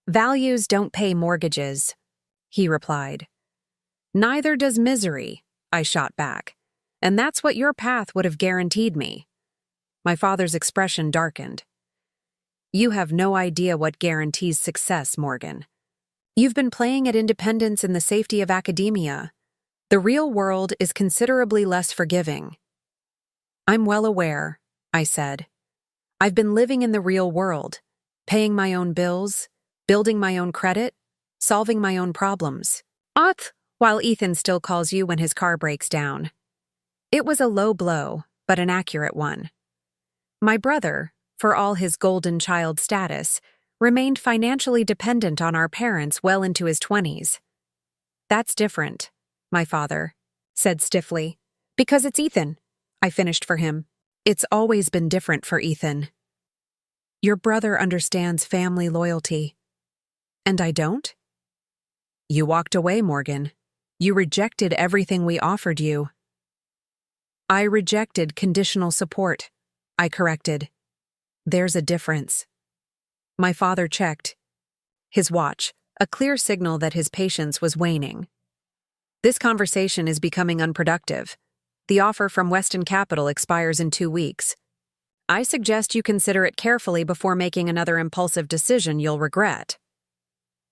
Values don't pay mortgages, he replied. Neither does misery, I shot back. And that's what your path would have guaranteed me. My father's expression darkened. You have no idea what guarantees success, Morgan. You've been playing at independence in the safety of academia. The real world is considerably less forgiving. I'm well aware, I said. I've been living in the real world, paying my own bills, building my own credit, solving my own problems. While Ethan still calls you when his car breaks down. It was a low blow, but an accurate one. My brother, for all his golden child status, remained financially dependent on our parents well into his 20s. That's different, my father said stiffly. Because it's Ethan, I finished for him. It's always been different for Ethan. Your brother understands family loyalty. And I don't? You walked away, Morgan. You rejected everything we offered you. I rejected conditional support, I corrected. There's a difference. My father checked his watch, a clear signal that his patience was waning. This conversation is becoming unproductive. The offer from Weston Capital expires in 2 weeks. I suggest you consider it carefully before making another impulsive decision you'll regret.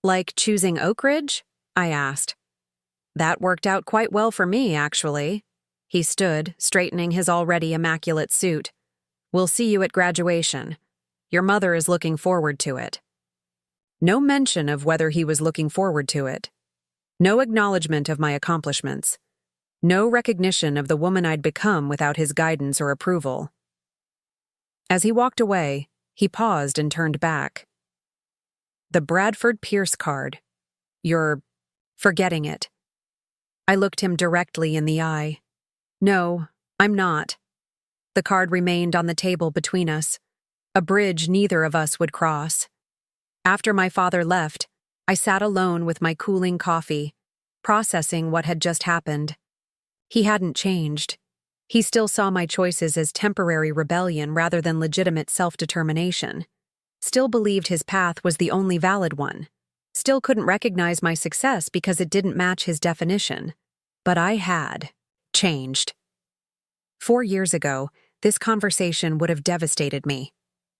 Like choosing Oak Ridge? I asked. That worked out quite well for me, actually. He stood, straightening his already immaculate suit. We'll see you at graduation. Your mother is looking forward to it. No mention of whether he was looking forward to it. No acknowledgement of my accomplishments. No recognition of the woman I'd become without his guidance or approval. As he walked away, he paused and turned back. The Bradford Pierce card. You're forgetting it. I looked him directly in the eye. No, I'm not. The card remained on the table between us, a bridge neither of us would cross. After my father left, I sat alone with my cooling coffee, processing what had just happened. He hadn't changed. He still saw my choices as temporary rebellion rather than legitimate self-determination. Still believed his path was the only valid one. Still couldn't recognize my success because it didn't match his definition. But I had changed. 4 years ago, this conversation would have devastated me.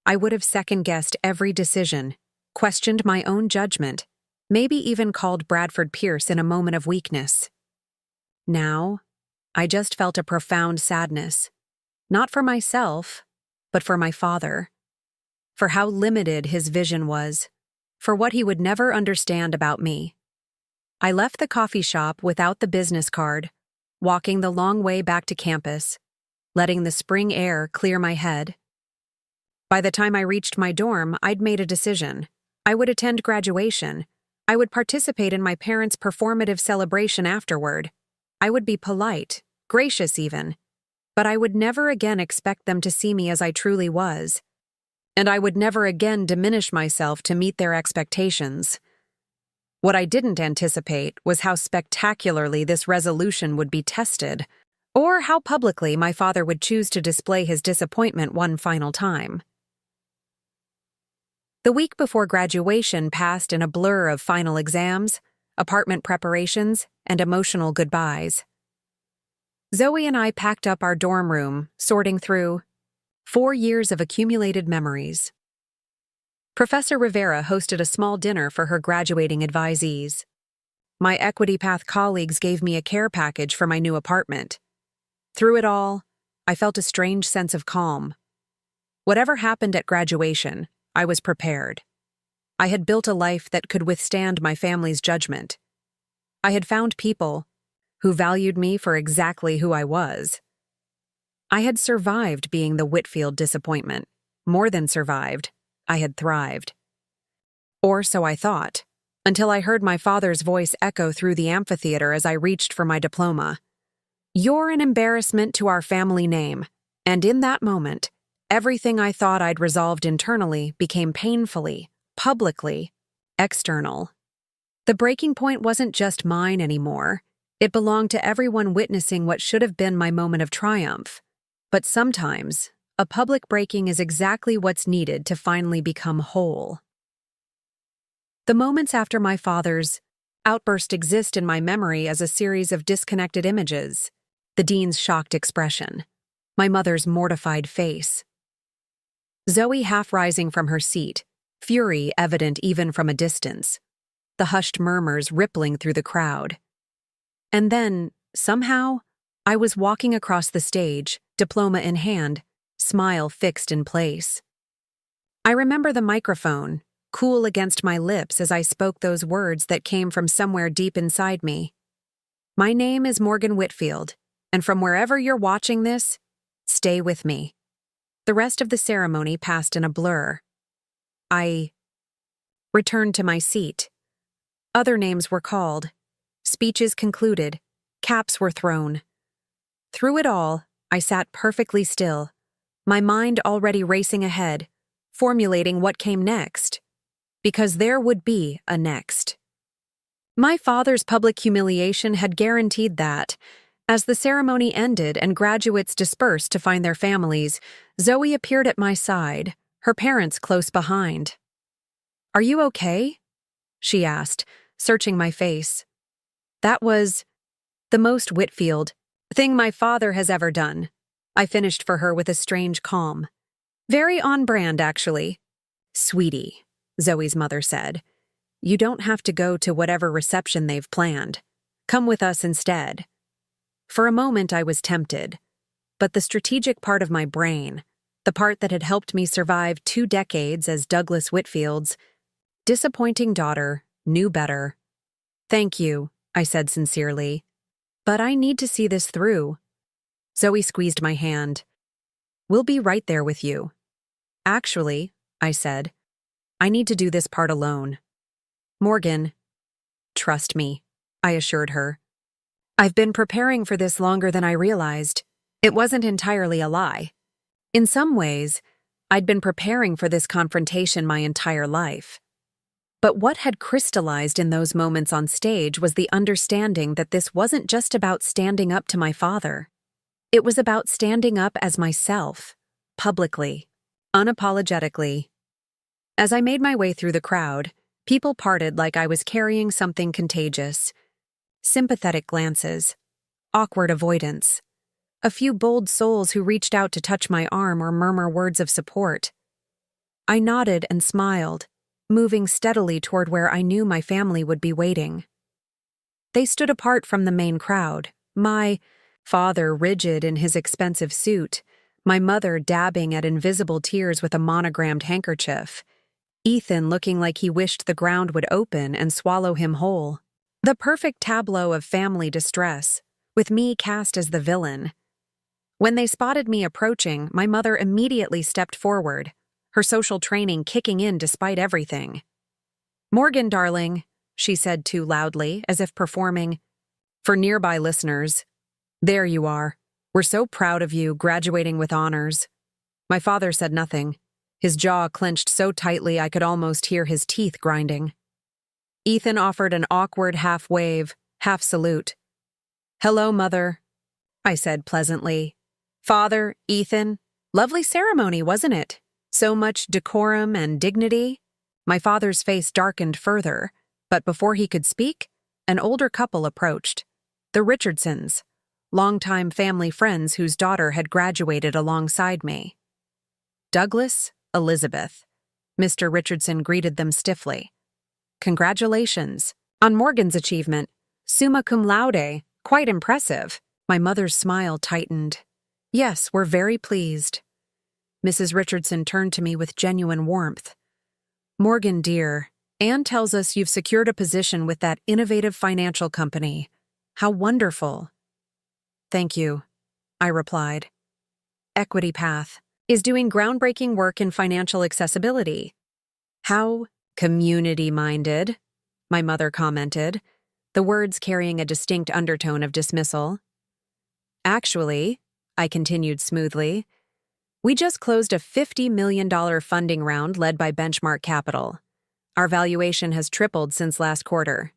I would have second-guessed every decision, questioned my own judgment, maybe even called Bradford Pierce in a moment of weakness. Now, I just felt a profound sadness, not for myself, but for my father, for how limited his vision was, for what he would never understand about me. I left the coffee shop without the business card, walking the long way back to campus, letting the spring air clear my head. By the time I reached my dorm, I'd made a decision. I would attend graduation. I would participate in my parents' performative celebration afterward. I would be polite, gracious even, but I would never again expect them to see me as I truly was. And I would never again diminish myself to meet their expectations. What I didn't anticipate was how spectacularly this resolution would be tested, or how publicly my father would choose to display his disappointment one final time. The week before graduation passed in a blur of final exams, apartment preparations, and emotional goodbyes. Zoe and I packed up our dorm room, sorting through 4 years of accumulated memories. Professor Rivera hosted a small dinner for her graduating advisees. My Equity Path colleagues gave me a care package for my new apartment. Through it all, I felt a strange sense of calm. Whatever happened at graduation, I was prepared. I had built a life that could withstand my family's judgment. I had found people who valued me for exactly who I was. I had survived being the Whitfield disappointment. More than survived, I had thrived. Or so I thought, until I heard my father's voice echo through the amphitheater as I reached for my diploma. "You're an embarrassment to our family name." And in that moment, everything I thought I'd resolved internally became painfully, publicly, external. The breaking point wasn't just mine anymore. It belonged to everyone witnessing what should have been my moment of triumph. But sometimes, a public breaking is exactly what's needed to finally become whole. The moments after my father's outburst exist in my memory as a series of disconnected images. The dean's shocked expression. My mother's mortified face. Zoe half rising from her seat, fury evident even from a distance. The hushed murmurs rippling through the crowd. And then, somehow, I was walking across the stage, diploma in hand, smile fixed in place. I remember the microphone, cool against my lips as I spoke those words that came from somewhere deep inside me. My name is Morgan Whitfield, and from wherever you're watching this, stay with me. The rest of the ceremony passed in a blur. I returned to my seat. Other names were called. Speeches concluded. Caps were thrown. Through it all, I sat perfectly still, my mind already racing ahead, formulating what came next. Because there would be a next. My father's public humiliation had guaranteed that. As the ceremony ended and graduates dispersed to find their families, Zoe appeared at my side, her parents close behind. "Are you okay?" she asked, searching my face. That was the most Whitfield thing my father has ever done. I finished for her with a strange calm. "Very on brand, actually." "Sweetie," Zoe's mother said, "you don't have to go to whatever reception they've planned. Come with us instead." For a moment I was tempted, but the strategic part of my brain, the part that had helped me survive 2 decades as Douglas Whitfield's disappointing daughter, knew better. "Thank you," I said sincerely, "but I need to see this through." Zoe squeezed my hand. "We'll be right there with you." "Actually," I said, "I need to do this part alone." "Morgan, trust me," I assured her. "I've been preparing for this longer than I realized." It wasn't entirely a lie. In some ways, I'd been preparing for this confrontation my entire life. But what had crystallized in those moments on stage was the understanding that this wasn't just about standing up to my father. It was about standing up as myself, publicly, unapologetically. As I made my way through the crowd, people parted like I was carrying something contagious. Sympathetic glances, awkward avoidance, a few bold souls who reached out to touch my arm or murmur words of support. I nodded and smiled, moving steadily toward where I knew my family would be waiting. They stood apart from the main crowd, my father rigid in his expensive suit, my mother dabbing at invisible tears with a monogrammed handkerchief, Ethan looking like he wished the ground would open and swallow him whole. The perfect tableau of family distress, with me cast as the villain. When they spotted me approaching, my mother immediately stepped forward, her social training kicking in despite everything. "Morgan, darling," she said too loudly, as if performing. For nearby listeners, "There you are. We're so proud of you, graduating with honors." My father said nothing, his jaw clenched so tightly I could almost hear his teeth grinding. Ethan offered an awkward half wave, half salute. "Hello, Mother," I said pleasantly. "Father, Ethan, lovely ceremony, wasn't it? So much decorum and dignity." My father's face darkened further, but before he could speak, an older couple approached. The Richardsons, longtime family friends whose daughter had graduated alongside me. "Douglas, Elizabeth." Mr. Richardson greeted them stiffly. "Congratulations. On Morgan's achievement, summa cum laude, quite impressive. My mother's smile tightened. Yes, we're very pleased. Mrs. Richardson turned to me with genuine warmth. Morgan, dear, Anne tells us you've secured a position with that innovative financial company. How wonderful. Thank you, I replied. Equity Path is doing groundbreaking work in financial accessibility. How community-minded, my mother commented, the words carrying a distinct undertone of dismissal. Actually, I continued smoothly, we just closed a $50 million funding round led by Benchmark Capital. Our valuation has tripled since last quarter.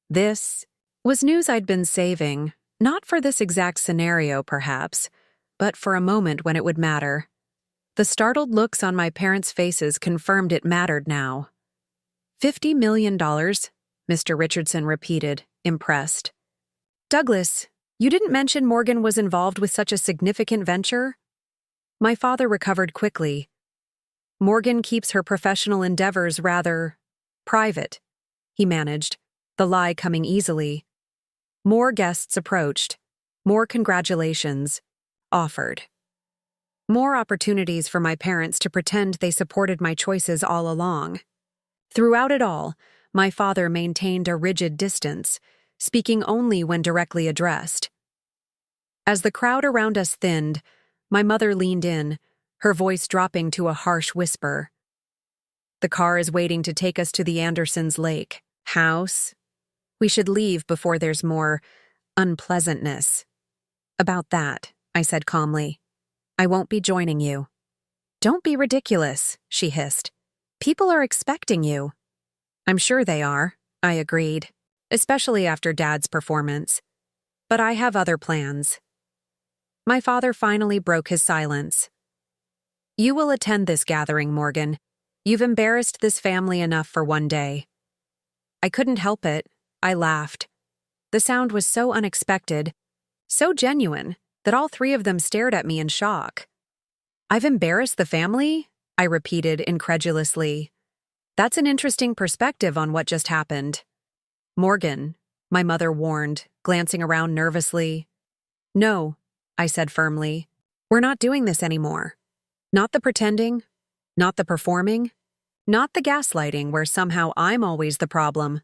This was news I'd been saving, not for this exact scenario, perhaps, but for a moment when it would matter. The startled looks on my parents' faces confirmed it mattered now. $50 million, Mr. Richardson repeated, impressed. Douglas, you didn't mention Morgan was involved with such a significant venture? My father recovered quickly. Morgan keeps her professional endeavors rather private, he managed, the lie coming easily. More guests approached, more congratulations offered. More opportunities for my parents to pretend they supported my choices all along. Throughout it all, my father maintained a rigid distance, speaking only when directly addressed. As the crowd around us thinned, my mother leaned in, her voice dropping to a harsh whisper. The car is waiting to take us to the Andersons' lake house. We should leave before there's more unpleasantness. About that, I said calmly. I won't be joining you. Don't be ridiculous, she hissed. People are expecting you. I'm sure they are, I agreed, especially after Dad's performance. But I have other plans. My father finally broke his silence. You will attend this gathering, Morgan. You've embarrassed this family enough for one day. I couldn't help it. I laughed. The sound was so unexpected, so genuine, that all three of them stared at me in shock. I've embarrassed the family? I repeated incredulously. That's an interesting perspective on what just happened. Morgan, my mother warned, glancing around nervously. No, I said firmly. We're not doing this anymore. Not the pretending, not the performing, not the gaslighting where somehow I'm always the problem.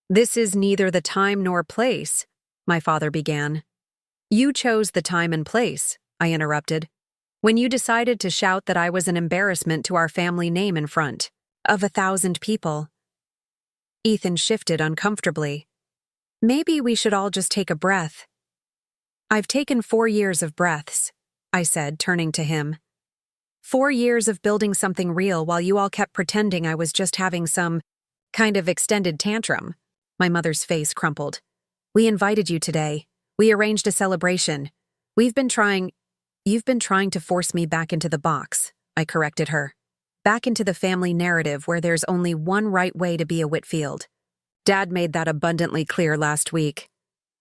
This is neither the time nor place, my father began. You chose the time and place, I interrupted, when you decided to shout that I was an embarrassment to our family name in front of 1,000 people. Ethan shifted uncomfortably. Maybe we should all just take a breath. I've taken 4 years of breaths, I said, turning to him. 4 years of building something real while you all kept pretending I was just having some kind of extended tantrum. My mother's face crumpled. We invited you today. We arranged a celebration. You've been trying to force me back into the box, I corrected her. Back into the family narrative where there's only one right way to be a Whitfield. Dad made that abundantly clear last week.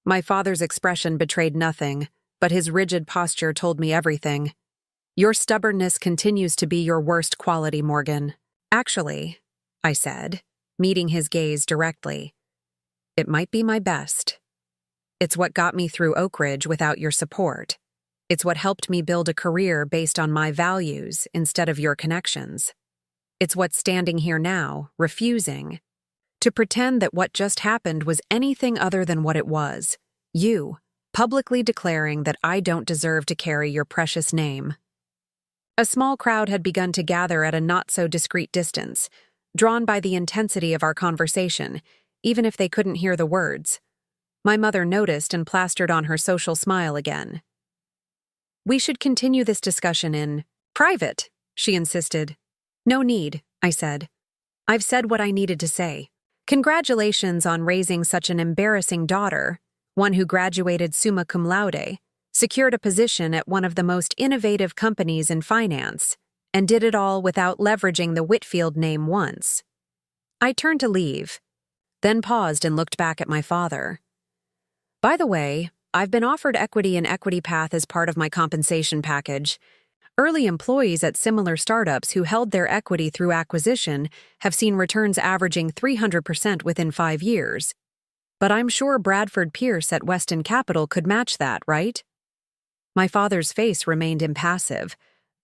My father's expression betrayed nothing, but his rigid posture told me everything. Your stubbornness continues to be your worst quality, Morgan. Actually, I said, meeting his gaze directly. It might be my best. It's what got me through Oak Ridge without your support. It's what helped me build a career based on my values instead of your connections. It's what's standing here now, refusing to pretend that what just happened was anything other than what it was. You, publicly declaring that I don't deserve to carry your precious name. A small crowd had begun to gather at a not-so-discreet distance, drawn by the intensity of our conversation, even if they couldn't hear the words. My mother noticed and plastered on her social smile again. We should continue this discussion in private, she insisted. No need, I said. I've said what I needed to say. Congratulations on raising such an embarrassing daughter, one who graduated summa cum laude, secured a position at one of the most innovative companies in finance, and did it all without leveraging the Whitfield name once. I turned to leave, then paused and looked back at my father. By the way, I've been offered equity in Equity Path as part of my compensation package. Early employees at similar startups who held their equity through acquisition have seen returns averaging 300% within 5 years. But I'm sure Bradford Pierce at Weston Capital could match that, right? My father's face remained impassive,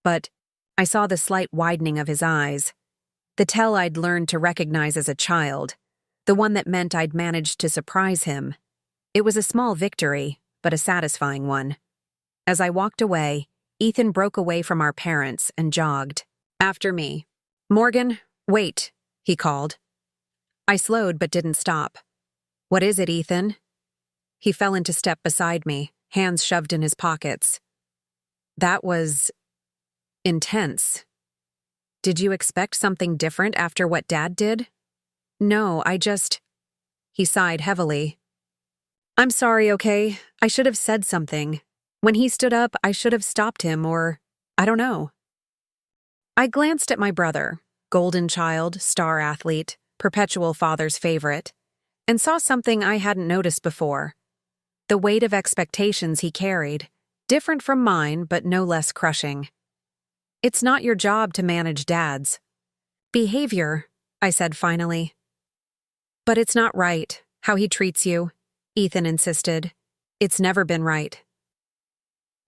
but I saw the slight widening of his eyes. The tell I'd learned to recognize as a child, the one that meant I'd managed to surprise him. It was a small victory, but a satisfying one. As I walked away, Ethan broke away from our parents and jogged. After me. "Morgan, wait," he called. I slowed but didn't stop. "What is it, Ethan?" He fell into step beside me, hands shoved in his pockets. "That was intense. Did you expect something different after what Dad did?" "No, He sighed heavily. "I'm sorry, okay? I should have said something. When he stood up, I should have stopped him or, I don't know." I glanced at my brother, golden child, star athlete, perpetual father's favorite, and saw something I hadn't noticed before. The weight of expectations he carried, different from mine but no less crushing. "It's not your job to manage Dad's behavior," I said finally. "But it's not right, how he treats you," Ethan insisted. "It's never been right."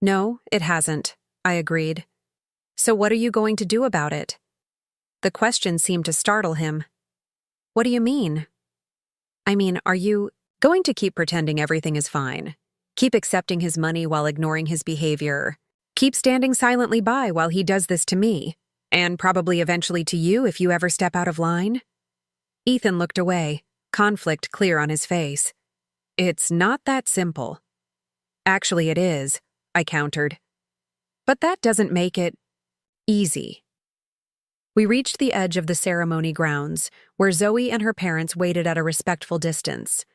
"No, it hasn't," I agreed. "So what are you going to do about it?" The question seemed to startle him. "What do you mean?" "I mean, are you going to keep pretending everything is fine? Keep accepting his money while ignoring his behavior? Keep standing silently by while he does this to me, and probably eventually to you if you ever step out of line?" Ethan looked away, conflict clear on his face. "It's not that simple." "Actually, it is," I countered. "But that doesn't make it easy." We reached the edge of the ceremony grounds, where Zoe and her parents waited at a respectful distance.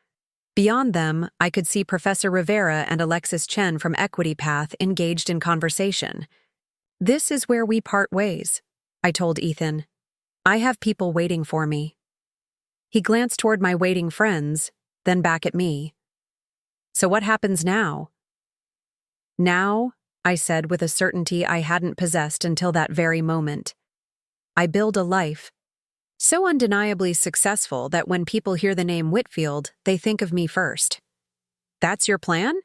Beyond them, I could see Professor Rivera and Alexis Chen from Equity Path engaged in conversation. "This is where we part ways," I told Ethan. "I have people waiting for me." He glanced toward my waiting friends, then back at me. "So what happens now?" "Now," I said with a certainty I hadn't possessed until that very moment, "I build a life so undeniably successful that when people hear the name Whitfield, they think of me first." "That's your plan?"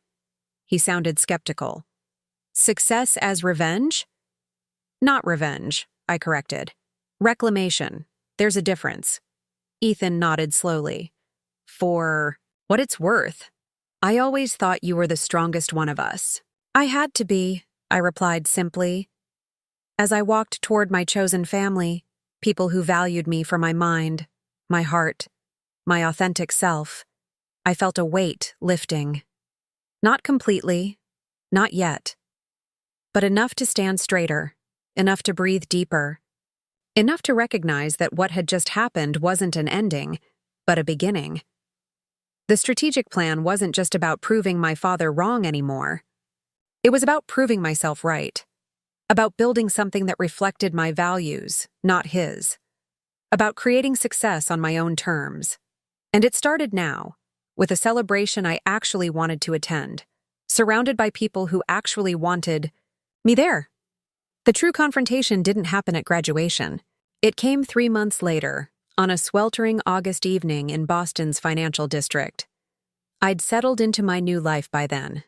He sounded skeptical. "Success as revenge?" "Not revenge," I corrected. "Reclamation. There's a difference." Ethan nodded slowly. "For what it's worth, I always thought you were the strongest one of us." "I had to be," I replied simply. As I walked toward my chosen family, people who valued me for my mind, my heart, my authentic self, I felt a weight lifting. Not completely, not yet, but enough to stand straighter, enough to breathe deeper, enough to recognize that what had just happened wasn't an ending, but a beginning. The strategic plan wasn't just about proving my father wrong anymore. It was about proving myself right, about building something that reflected my values, not his, about creating success on my own terms. And it started now, with a celebration I actually wanted to attend, surrounded by people who actually wanted me there. The true confrontation didn't happen at graduation. It came 3 months later, on a sweltering August evening in Boston's financial district. I'd settled into my new life by then.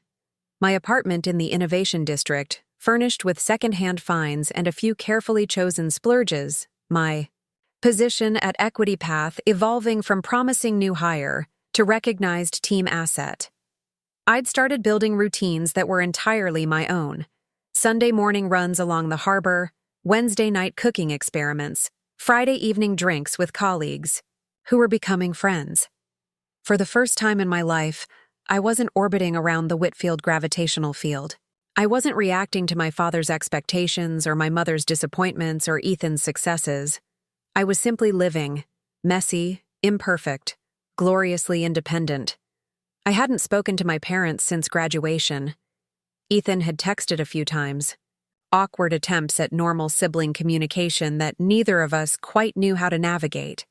My apartment in the Innovation District, furnished with second-hand finds and a few carefully chosen splurges, my position at Equity Path evolving from promising new hire to recognized team asset. I'd started building routines that were entirely my own. Sunday morning runs along the harbor, Wednesday night cooking experiments, Friday evening drinks with colleagues, who were becoming friends. For the first time in my life, I wasn't orbiting around the Whitfield gravitational field. I wasn't reacting to my father's expectations or my mother's disappointments or Ethan's successes. I was simply living, messy, imperfect, gloriously independent. I hadn't spoken to my parents since graduation. Ethan had texted a few times, awkward attempts at normal sibling communication that neither of us quite knew how to navigate.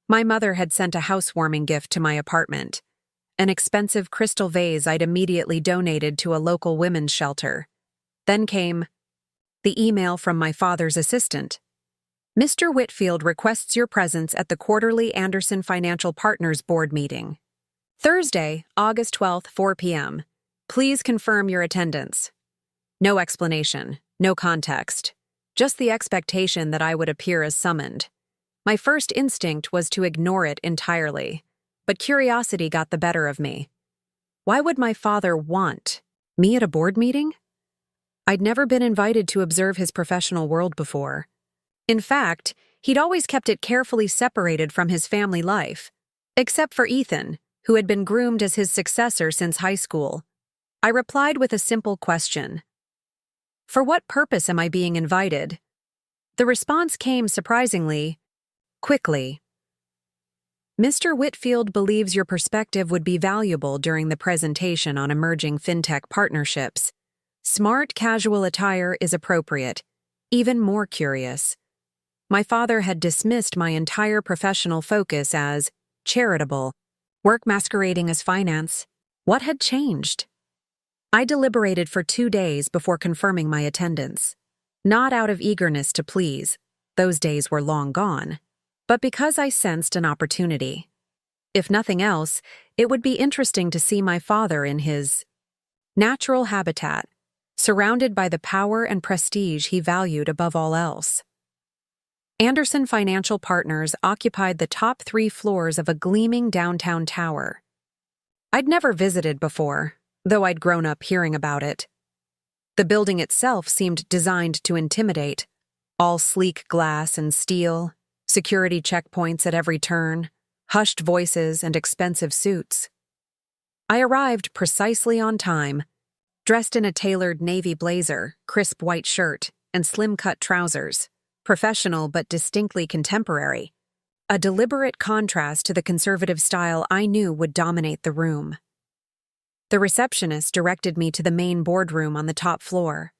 My mother had sent a housewarming gift to my apartment, an expensive crystal vase I'd immediately donated to a local women's shelter. Then came The email from my father's assistant. Mr. Whitfield requests your presence at the quarterly Anderson Financial Partners Board meeting. Thursday, August 12th, 4 p.m. Please confirm your attendance. No explanation, no context. Just the expectation that I would appear as summoned. My first instinct was to ignore it entirely, but curiosity got the better of me. Why would my father want me at a board meeting? I'd never been invited to observe his professional world before. In fact, he'd always kept it carefully separated from his family life, except for Ethan, who had been groomed as his successor since high school. I replied with a simple question. For what purpose am I being invited? The response came surprisingly quickly. Mr. Whitfield believes your perspective would be valuable during the presentation on emerging fintech partnerships. Smart casual attire is appropriate. Even more curious. My father had dismissed my entire professional focus as charitable, work masquerading as finance. What had changed? I deliberated for 2 days before confirming my attendance. Not out of eagerness to please, those days were long gone, but because I sensed an opportunity. If nothing else, it would be interesting to see my father in his natural habitat, surrounded by the power and prestige he valued above all else. Anderson Financial Partners occupied the top 3 floors of a gleaming downtown tower. I'd never visited before, though I'd grown up hearing about it. The building itself seemed designed to intimidate, all sleek glass and steel, security checkpoints at every turn, hushed voices and expensive suits. I arrived precisely on time, dressed in a tailored navy blazer, crisp white shirt, and slim-cut trousers. Professional but distinctly contemporary, a deliberate contrast to the conservative style I knew would dominate the room. The receptionist directed me to the main boardroom on the top floor.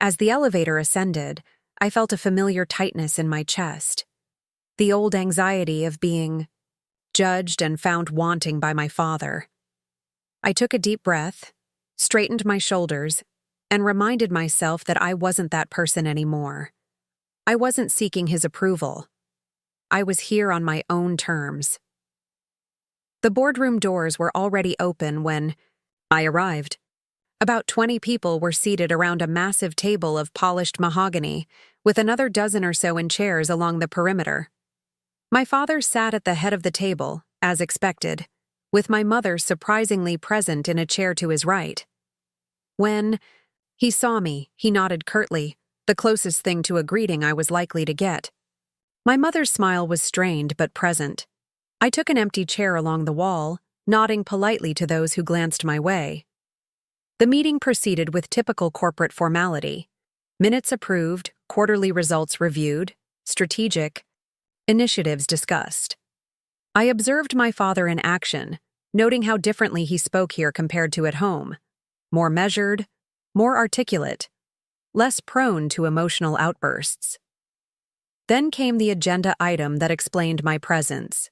As the elevator ascended, I felt a familiar tightness in my chest. The old anxiety of being judged and found wanting by my father. I took a deep breath, straightened my shoulders, and reminded myself that I wasn't that person anymore. I wasn't seeking his approval. I was here on my own terms. The boardroom doors were already open when I arrived. About 20 people were seated around a massive table of polished mahogany, with another dozen or so in chairs along the perimeter. My father sat at the head of the table, as expected, with my mother surprisingly present in a chair to his right. When he saw me, he nodded curtly, the closest thing to a greeting I was likely to get. My mother's smile was strained but present. I took an empty chair along the wall, nodding politely to those who glanced my way. The meeting proceeded with typical corporate formality. Minutes approved, quarterly results reviewed, strategic initiatives discussed. I observed my father in action, noting how differently he spoke here compared to at home. More measured, more articulate, less prone to emotional outbursts. Then came the agenda item that explained my presence.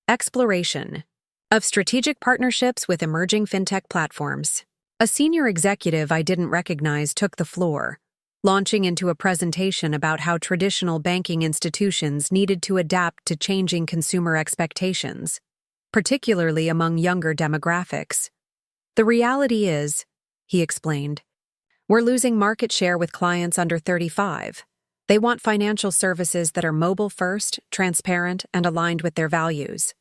Exploration of strategic partnerships with emerging fintech platforms. A senior executive I didn't recognize took the floor, launching into a presentation about how traditional banking institutions needed to adapt to changing consumer expectations, particularly among younger demographics. The reality is, he explained, we're losing market share with clients under 35. They want financial services that are mobile-first, transparent, and aligned with their values.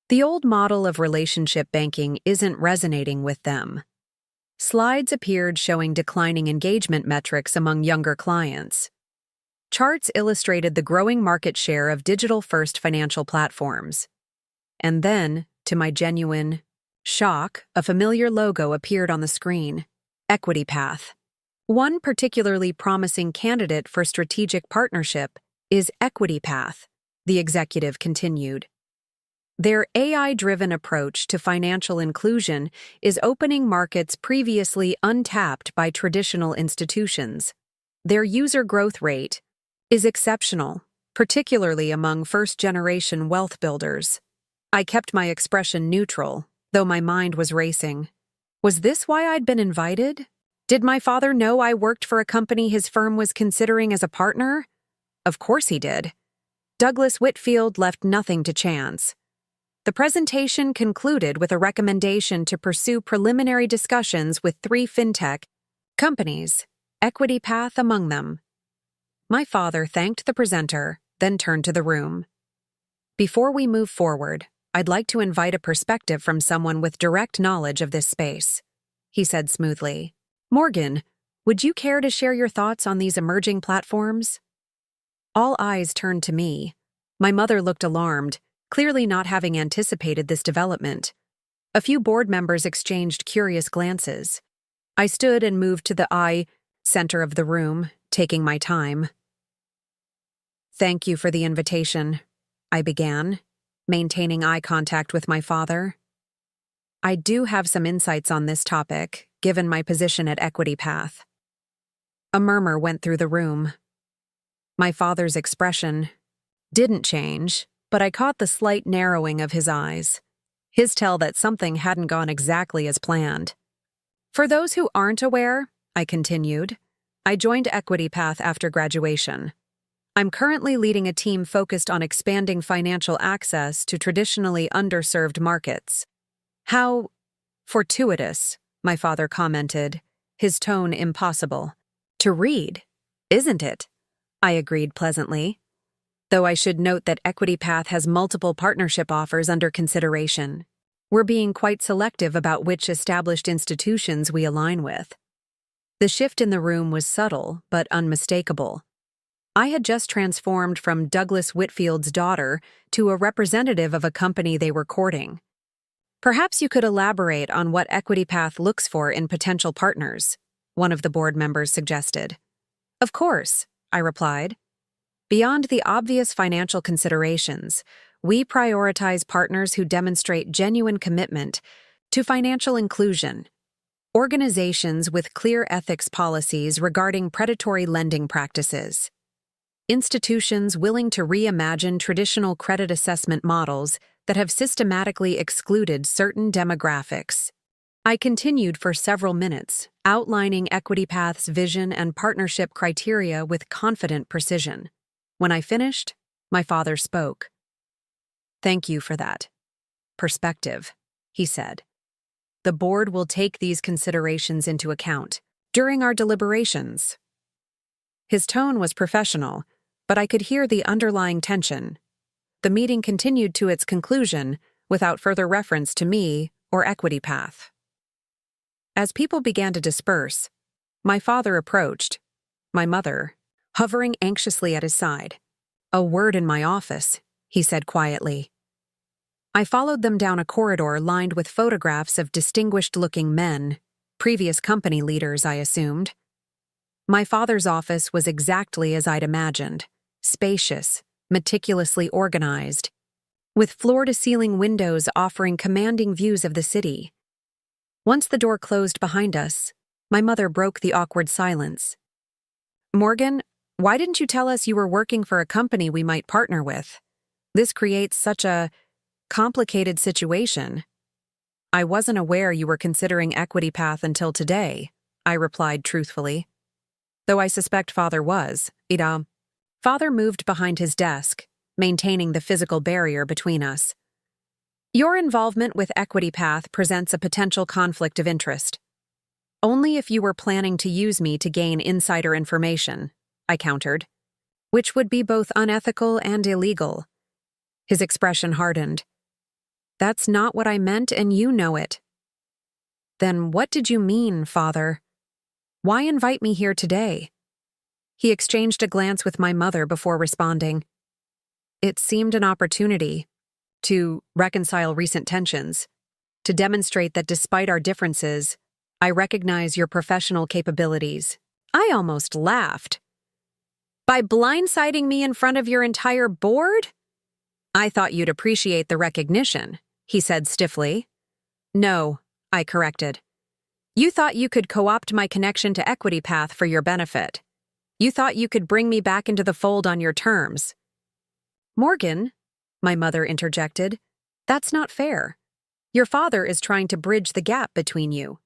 The old model of relationship banking isn't resonating with them. Slides appeared showing declining engagement metrics among younger clients. Charts illustrated the growing market share of digital-first financial platforms. And then, to my genuine shock, a familiar logo appeared on the screen: Equity Path. One particularly promising candidate for strategic partnership is Equity Path, the executive continued. Their AI-driven approach to financial inclusion is opening markets previously untapped by traditional institutions. Their user growth rate is exceptional, particularly among first-generation wealth builders. I kept my expression neutral, though my mind was racing. Was this why I'd been invited? Did my father know I worked for a company his firm was considering as a partner? Of course he did. Douglas Whitfield left nothing to chance. The presentation concluded with a recommendation to pursue preliminary discussions with 3 fintech companies, Equity Path among them. My father thanked the presenter, then turned to the room. Before we move forward, I'd like to invite a perspective from someone with direct knowledge of this space, he said smoothly. Morgan, would you care to share your thoughts on these emerging platforms? All eyes turned to me. My mother looked alarmed, clearly not having anticipated this development. A few board members exchanged curious glances. I stood and moved to the center of the room, taking my time. Thank you for the invitation, I began, maintaining eye contact with my father. I do have some insights on this topic, given my position at Equity Path. A murmur went through the room. My father's expression didn't change, but I caught the slight narrowing of his eyes. His tell that something hadn't gone exactly as planned. For those who aren't aware, I continued, I joined Equity Path after graduation. I'm currently leading a team focused on expanding financial access to traditionally underserved markets. How fortuitous, my father commented, his tone impossible. To read, isn't it? I agreed pleasantly. Though I should note that Equity Path has multiple partnership offers under consideration. We're being quite selective about which established institutions we align with. The shift in the room was subtle but unmistakable. I had just transformed from Douglas Whitfield's daughter to a representative of a company they were courting. Perhaps you could elaborate on what Equity Path looks for in potential partners, one of the board members suggested. Of course, I replied. Beyond the obvious financial considerations, we prioritize partners who demonstrate genuine commitment to financial inclusion. Organizations with clear ethics policies regarding predatory lending practices. Institutions willing to reimagine traditional credit assessment models that have systematically excluded certain demographics. I continued for several minutes, outlining Equity Path's vision and partnership criteria with confident precision. When I finished, my father spoke. Thank you for that perspective, he said. The board will take these considerations into account during our deliberations. His tone was professional, but I could hear the underlying tension. The meeting continued to its conclusion without further reference to me or Equity Path. As people began to disperse, my father approached, my mother, hovering anxiously at his side. A word in my office, he said quietly. I followed them down a corridor lined with photographs of distinguished-looking men, previous company leaders, I assumed. My father's office was exactly as I'd imagined, spacious, meticulously organized, with floor-to-ceiling windows offering commanding views of the city. Once the door closed behind us, my mother broke the awkward silence. Morgan, why didn't you tell us you were working for a company we might partner with? This creates such a complicated situation. I wasn't aware you were considering Equity Path until today, I replied truthfully. Though I suspect Father was. Father moved behind his desk, maintaining the physical barrier between us. Your involvement with Equity Path presents a potential conflict of interest. Only if you were planning to use me to gain insider information, I countered, which would be both unethical and illegal. His expression hardened. That's not what I meant, and you know it. Then what did you mean, Father? Why invite me here today? He exchanged a glance with my mother before responding. It seemed an opportunity to reconcile recent tensions, to demonstrate that despite our differences, I recognize your professional capabilities. I almost laughed. By blindsiding me in front of your entire board? I thought you'd appreciate the recognition, he said stiffly. No, I corrected. You thought you could co-opt my connection to Equity Path for your benefit. You thought you could bring me back into the fold on your terms. Morgan, my mother interjected, that's not fair. Your father is trying to bridge the gap between you.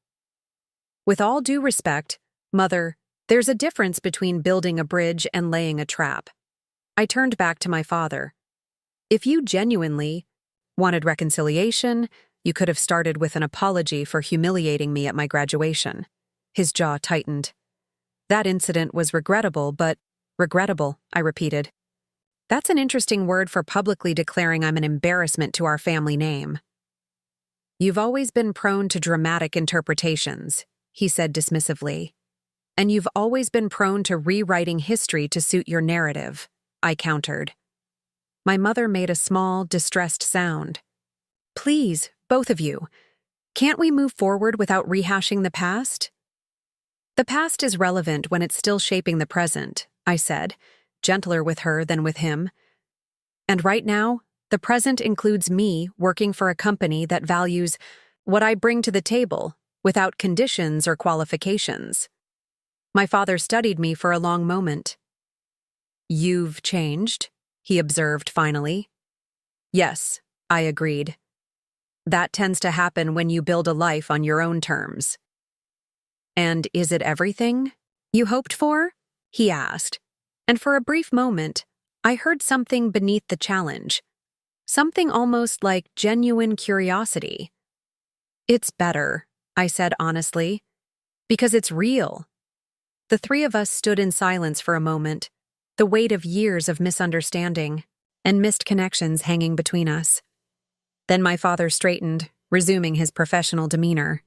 With all due respect, Mother, there's a difference between building a bridge and laying a trap. I turned back to my father. If you genuinely wanted reconciliation, you could have started with an apology for humiliating me at my graduation. His jaw tightened. That incident was regrettable, but regrettable, I repeated. That's an interesting word for publicly declaring I'm an embarrassment to our family name. You've always been prone to dramatic interpretations, he said dismissively. And you've always been prone to rewriting history to suit your narrative, I countered. My mother made a small, distressed sound. Please, both of you, can't we move forward without rehashing the past? The past is relevant when it's still shaping the present, I said, gentler with her than with him. And right now, the present includes me working for a company that values what I bring to the table without conditions or qualifications. My father studied me for a long moment. You've changed, he observed finally. Yes, I agreed. That tends to happen when you build a life on your own terms. And is it everything you hoped for? He asked, and for a brief moment, I heard something beneath the challenge. Something almost like genuine curiosity. It's better, I said honestly, because it's real. The three of us stood in silence for a moment, the weight of years of misunderstanding and missed connections hanging between us. Then my father straightened, resuming his professional demeanor.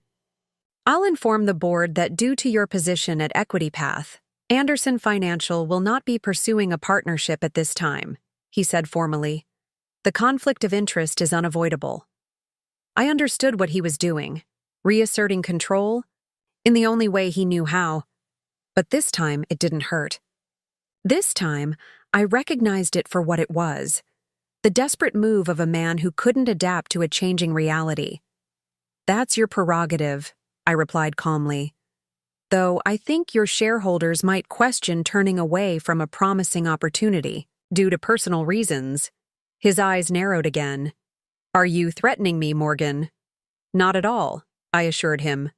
I'll inform the board that due to your position at Equity Path, Anderson Financial will not be pursuing a partnership at this time, he said formally. The conflict of interest is unavoidable. I understood what he was doing, reasserting control, in the only way he knew how. But this time it didn't hurt. This time, I recognized it for what it was, the desperate move of a man who couldn't adapt to a changing reality. That's your prerogative, I replied calmly. Though I think your shareholders might question turning away from a promising opportunity due to personal reasons. His eyes narrowed again. Are you threatening me, Morgan? Not at all, I assured him.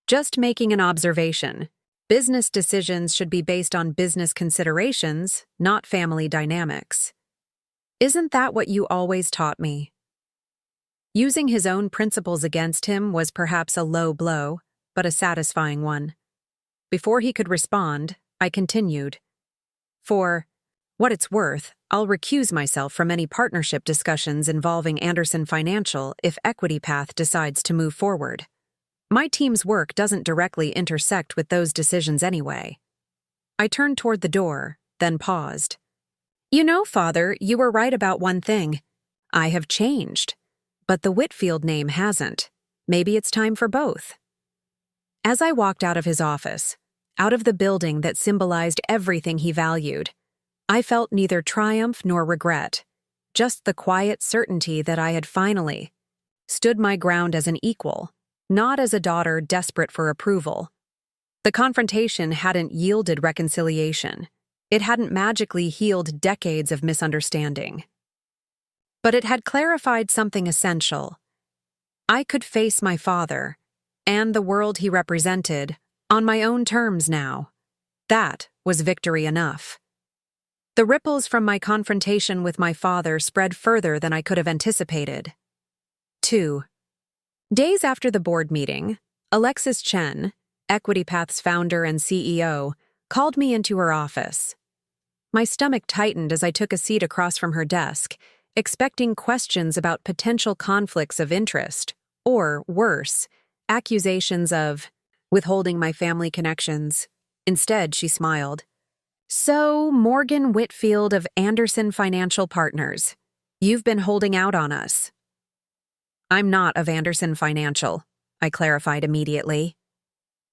Just making an observation. Business decisions should be based on business considerations, not family dynamics. Isn't that what you always taught me? Using his own principles against him was perhaps a low blow, but a satisfying one. Before he could respond, I continued. For what it's worth, I'll recuse myself from any partnership discussions involving Anderson Financial if Equity Path decides to move forward. My team's work doesn't directly intersect with those decisions anyway. I turned toward the door, then paused. You know, Father, you were right about one thing. I have changed. But the Whitfield name hasn't. Maybe it's time for both. As I walked out of his office, out of the building that symbolized everything he valued, I felt neither triumph nor regret, just the quiet certainty that I had finally stood my ground as an equal, not as a daughter desperate for approval. The confrontation hadn't yielded reconciliation. It hadn't magically healed decades of misunderstanding. But it had clarified something essential. I could face my father, and the world he represented, on my own terms now. That was victory enough. The ripples from my confrontation with my father spread further than I could have anticipated. 2. Days after the board meeting, Alexis Chen, Equity Path's founder and CEO, called me into her office. My stomach tightened as I took a seat across from her desk, expecting questions about potential conflicts of interest, or, worse, accusations of withholding my family connections. Instead, she smiled. So, Morgan Whitfield of Anderson Financial Partners, you've been holding out on us. I'm not of Anderson Financial, I clarified immediately.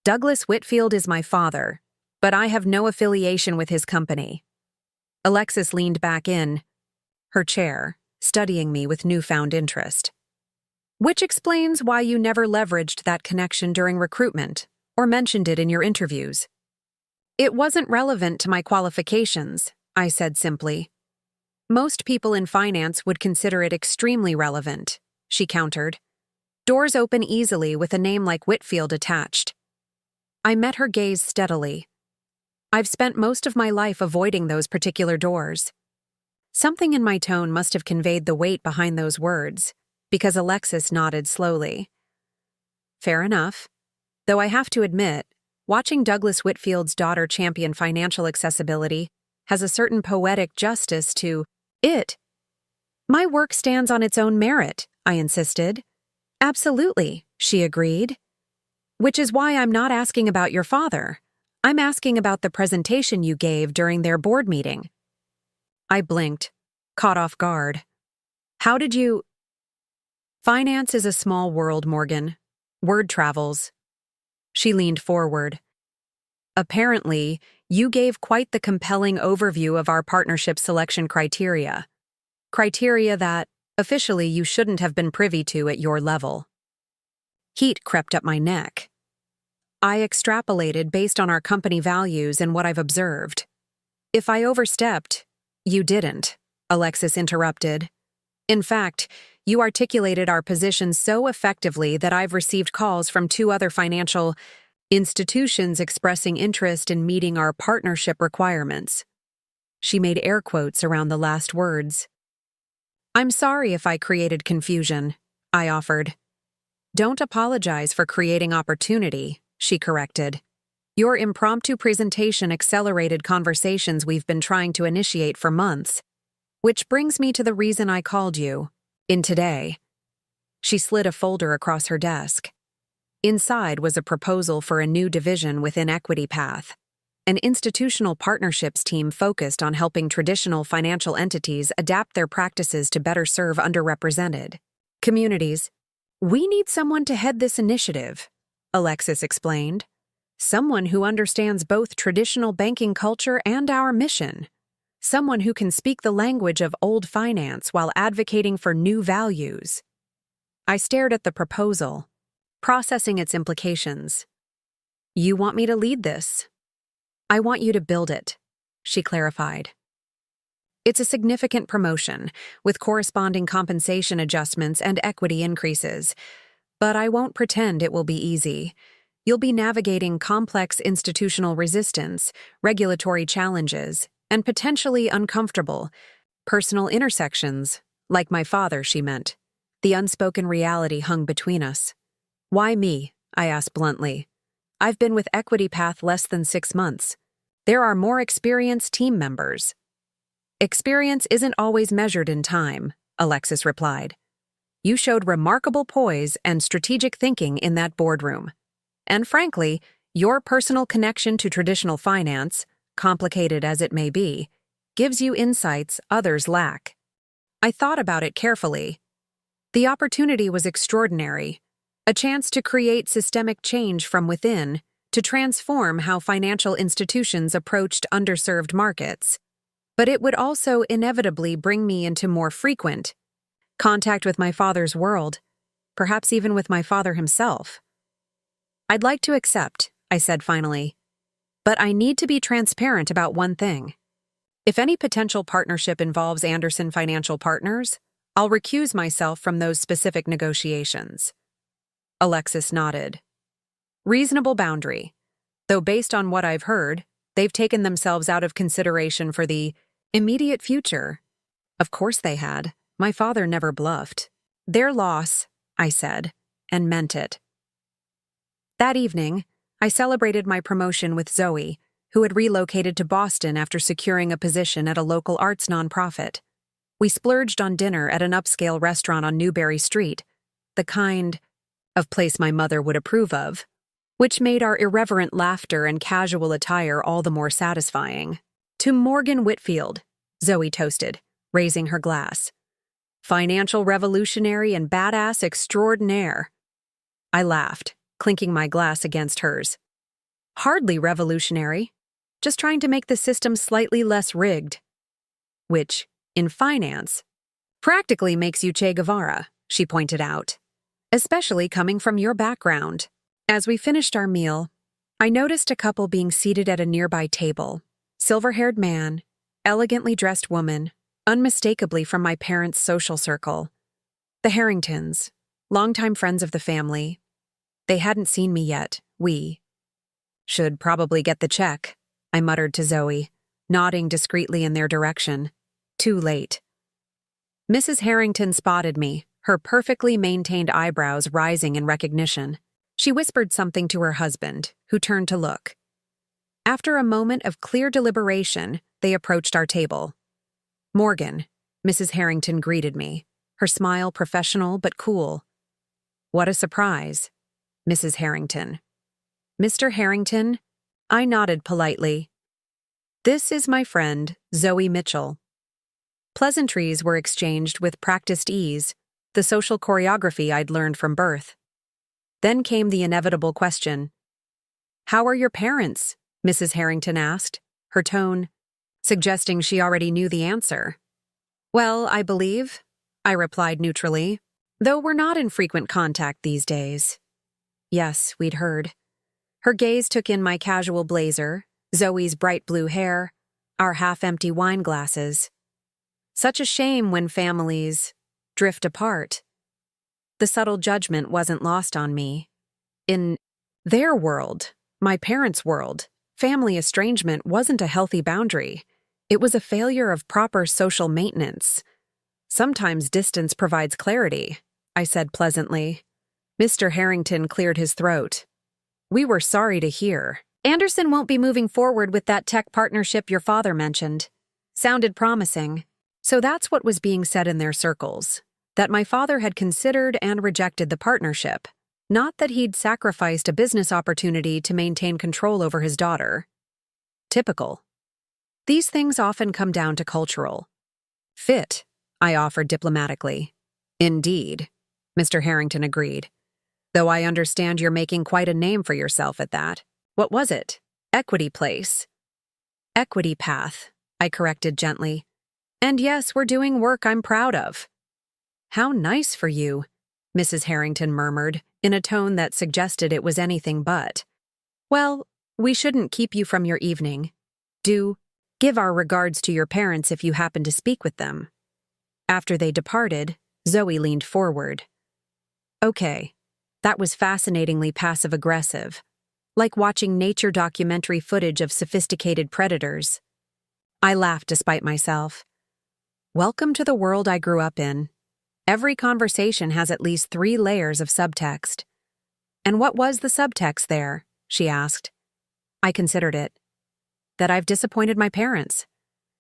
Douglas Whitfield is my father, but I have no affiliation with his company. Alexis leaned back in her chair, studying me with newfound interest. Which explains why you never leveraged that connection during recruitment, or mentioned it in your interviews. It wasn't relevant to my qualifications, I said simply. Most people in finance would consider it extremely relevant, she countered. Doors open easily with a name like Whitfield attached. I met her gaze steadily. I've spent most of my life avoiding those particular doors. Something in my tone must have conveyed the weight behind those words, because Alexis nodded slowly. Fair enough. Though I have to admit, watching Douglas Whitfield's daughter champion financial accessibility has a certain poetic justice to it. My work stands on its own merit, I insisted. Absolutely, she agreed. Which is why I'm not asking about your father. I'm asking about the presentation you gave during their board meeting. I blinked, caught off guard. How did you— Finance is a small world, Morgan. Word travels. She leaned forward. Apparently, you gave quite the compelling overview of our partnership selection criteria. Criteria that, officially, you shouldn't have been privy to at your level. Heat crept up my neck. I extrapolated based on our company values and what I've observed. If I overstepped— You didn't, Alexis interrupted. In fact, you articulated our position so effectively that I've received calls from 2 other financial institutions expressing interest in meeting our partnership requirements. She made air quotes around the last words. I'm sorry if I created confusion, I offered. Don't apologize for creating opportunity, she corrected. Your impromptu presentation accelerated conversations we've been trying to initiate for months. Which brings me to the reason I called you. In today. She slid a folder across her desk. Inside was a proposal for a new division within Equity Path, an institutional partnerships team focused on helping traditional financial entities adapt their practices to better serve underrepresented communities. We need someone to head this initiative, Alexis explained. Someone who understands both traditional banking culture and our mission. Someone who can speak the language of old finance while advocating for new values. I stared at the proposal, processing its implications. You want me to lead this? I want you to build it, she clarified. It's a significant promotion, with corresponding compensation adjustments and equity increases. But I won't pretend it will be easy. You'll be navigating complex institutional resistance, regulatory challenges, and potentially uncomfortable personal intersections, like my father, she meant. The unspoken reality hung between us. Why me? I asked bluntly. I've been with Equity Path less than 6 months. There are more experienced team members. Experience isn't always measured in time, Alexis replied. You showed remarkable poise and strategic thinking in that boardroom. And frankly, your personal connection to traditional finance, complicated as it may be, gives you insights others lack. I thought about it carefully. The opportunity was extraordinary, a chance to create systemic change from within, to transform how financial institutions approached underserved markets. But it would also inevitably bring me into more frequent contact with my father's world, perhaps even with my father himself. I'd like to accept, I said finally. But I need to be transparent about one thing. If any potential partnership involves Anderson Financial Partners, I'll recuse myself from those specific negotiations. Alexis nodded. Reasonable boundary. Though based on what I've heard, they've taken themselves out of consideration for the immediate future. Of course they had. My father never bluffed. Their loss, I said, and meant it. That evening, I celebrated my promotion with Zoe, who had relocated to Boston after securing a position at a local arts nonprofit. We splurged on dinner at an upscale restaurant on Newberry Street, the kind of place my mother would approve of, which made our irreverent laughter and casual attire all the more satisfying. To Morgan Whitfield, Zoe toasted, raising her glass. Financial revolutionary and badass extraordinaire. I laughed, clinking my glass against hers. Hardly revolutionary, just trying to make the system slightly less rigged. Which, in finance, practically makes you Che Guevara, she pointed out. Especially coming from your background. As we finished our meal, I noticed a couple being seated at a nearby table. Silver-haired man, elegantly dressed woman, unmistakably from my parents' social circle. The Harringtons, longtime friends of the family. They hadn't seen me yet, we. Should probably get the check, I muttered to Zoe, nodding discreetly in their direction. Too late. Mrs. Harrington spotted me, her perfectly maintained eyebrows rising in recognition. She whispered something to her husband, who turned to look. After a moment of clear deliberation, they approached our table. Morgan, Mrs. Harrington greeted me, her smile professional but cool. What a surprise, Mrs. Harrington. Mr. Harrington? I nodded politely. This is my friend, Zoe Mitchell. Pleasantries were exchanged with practiced ease, the social choreography I'd learned from birth. Then came the inevitable question. How are your parents? Mrs. Harrington asked, her tone suggesting she already knew the answer. Well, I believe, I replied neutrally, though we're not in frequent contact these days. Yes, we'd heard. Her gaze took in my casual blazer, Zoe's bright blue hair, our half-empty wine glasses. Such a shame when families drift apart. The subtle judgment wasn't lost on me. In their world, my parents' world, family estrangement wasn't a healthy boundary. It was a failure of proper social maintenance. Sometimes distance provides clarity, I said pleasantly. Mr. Harrington cleared his throat. We were sorry to hear. Anderson won't be moving forward with that tech partnership your father mentioned. Sounded promising. So that's what was being said in their circles, that my father had considered and rejected the partnership, not that he'd sacrificed a business opportunity to maintain control over his daughter. Typical. These things often come down to cultural fit, I offered diplomatically. Indeed, Mr. Harrington agreed. Though I understand you're making quite a name for yourself at that. What was it? Equity Place. Equity Path, I corrected gently. And yes, we're doing work I'm proud of. How nice for you, Mrs. Harrington murmured, in a tone that suggested it was anything but. Well, we shouldn't keep you from your evening. Do give our regards to your parents if you happen to speak with them. After they departed, Zoe leaned forward. Okay, that was fascinatingly passive-aggressive, like watching nature documentary footage of sophisticated predators. I laughed despite myself. Welcome to the world I grew up in. Every conversation has at least 3 layers of subtext. And what was the subtext there? She asked. I considered it. That I've disappointed my parents.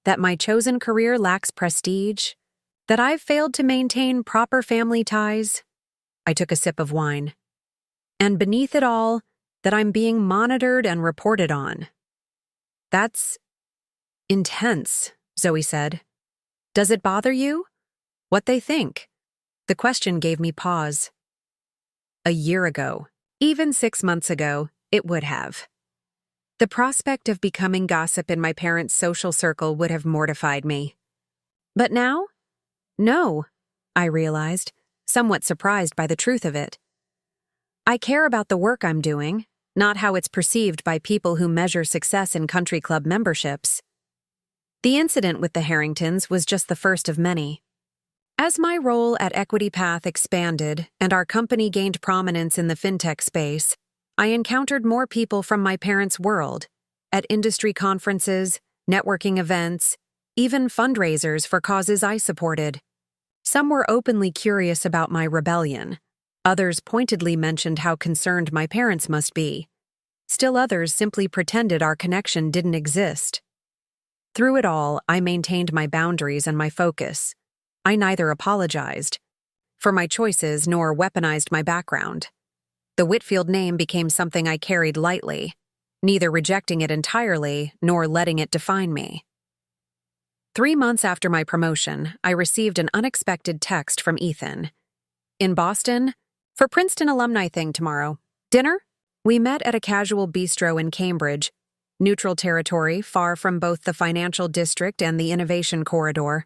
That my chosen career lacks prestige. That I've failed to maintain proper family ties. I took a sip of wine. And beneath it all, that I'm being monitored and reported on. That's intense, Zoe said. Does it bother you? What they think? The question gave me pause. A year ago, even 6 months ago, it would have. The prospect of becoming gossip in my parents' social circle would have mortified me. But now? No, I realized, somewhat surprised by the truth of it. I care about the work I'm doing, not how it's perceived by people who measure success in country club memberships. The incident with the Harringtons was just the first of many. As my role at Equity Path expanded and our company gained prominence in the fintech space, I encountered more people from my parents' world, at industry conferences, networking events, even fundraisers for causes I supported. Some were openly curious about my rebellion. Others pointedly mentioned how concerned my parents must be. Still others simply pretended our connection didn't exist. Through it all, I maintained my boundaries and my focus. I neither apologized for my choices nor weaponized my background. The Whitfield name became something I carried lightly, neither rejecting it entirely nor letting it define me. 3 months after my promotion, I received an unexpected text from Ethan. In Boston, for Princeton alumni thing tomorrow. Dinner? We met at a casual bistro in Cambridge, neutral territory far from both the financial district and the innovation corridor.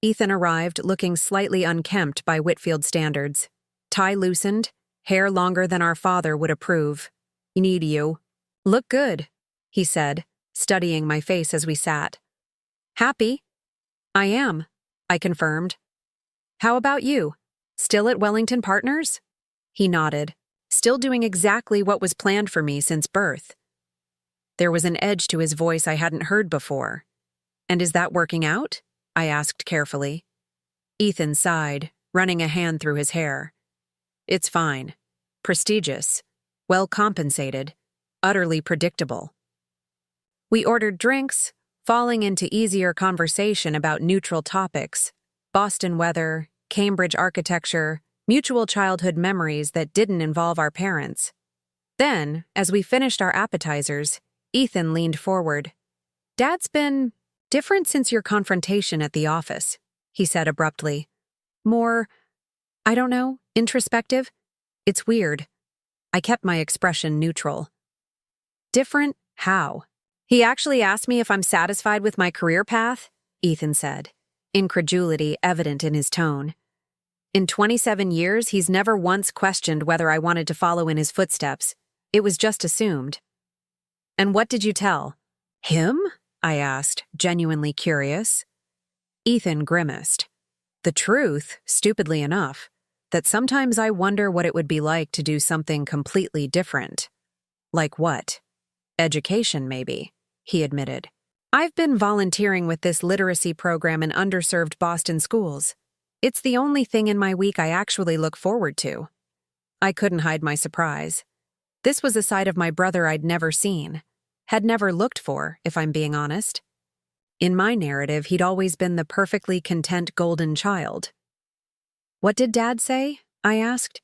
Ethan arrived looking slightly unkempt by Whitfield standards. Tie loosened, hair longer than our father would approve. Need you. Look good, he said, studying my face as we sat. Happy? I am, I confirmed. How about you? Still at Wellington Partners? He nodded, still doing exactly what was planned for me since birth. There was an edge to his voice I hadn't heard before. "And is that working out?" I asked carefully. Ethan sighed, running a hand through his hair. "It's fine. Prestigious. Well compensated. Utterly predictable." We ordered drinks, falling into easier conversation about neutral topics: Boston weather, Cambridge architecture, mutual childhood memories that didn't involve our parents. Then, as we finished our appetizers, Ethan leaned forward. "Dad's been different since your confrontation at the office," he said abruptly. "More, I don't know, introspective? It's weird." I kept my expression neutral. "Different? How?" "He actually asked me if I'm satisfied with my career path," Ethan said, incredulity evident in his tone. "In 27 years, he's never once questioned whether I wanted to follow in his footsteps. It was just assumed." "And what did you tell him?" I asked, genuinely curious. Ethan grimaced. "The truth, stupidly enough, that sometimes I wonder what it would be like to do something completely different." "Like what?" "Education, maybe," he admitted. "I've been volunteering with this literacy program in underserved Boston schools. It's the only thing in my week I actually look forward to." I couldn't hide my surprise. This was a side of my brother I'd never seen, had never looked for, if I'm being honest. In my narrative, he'd always been the perfectly content golden child. "What did Dad say?" I asked.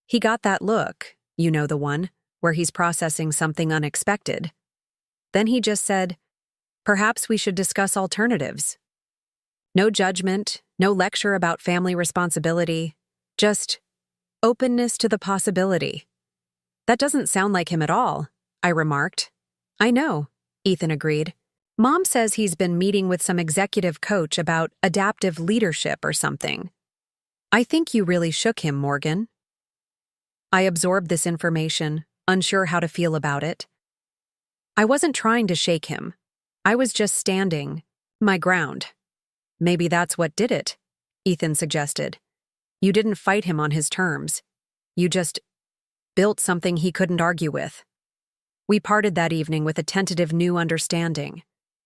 He got that look, you know the one, where he's processing something unexpected. Then he just said, "Perhaps we should discuss alternatives." No judgment, no lecture about family responsibility, just openness to the possibility. "That doesn't sound like him at all," I remarked. "I know," Ethan agreed. "Mom says he's been meeting with some executive coach about adaptive leadership or something." "I think you really shook him, Morgan." I absorbed this information, unsure how to feel about it. I wasn't trying to shake him. I was just standing my ground. "Maybe that's what did it," Ethan suggested. "You didn't fight him on his terms. You just built something he couldn't argue with." We parted that evening with a tentative new understanding.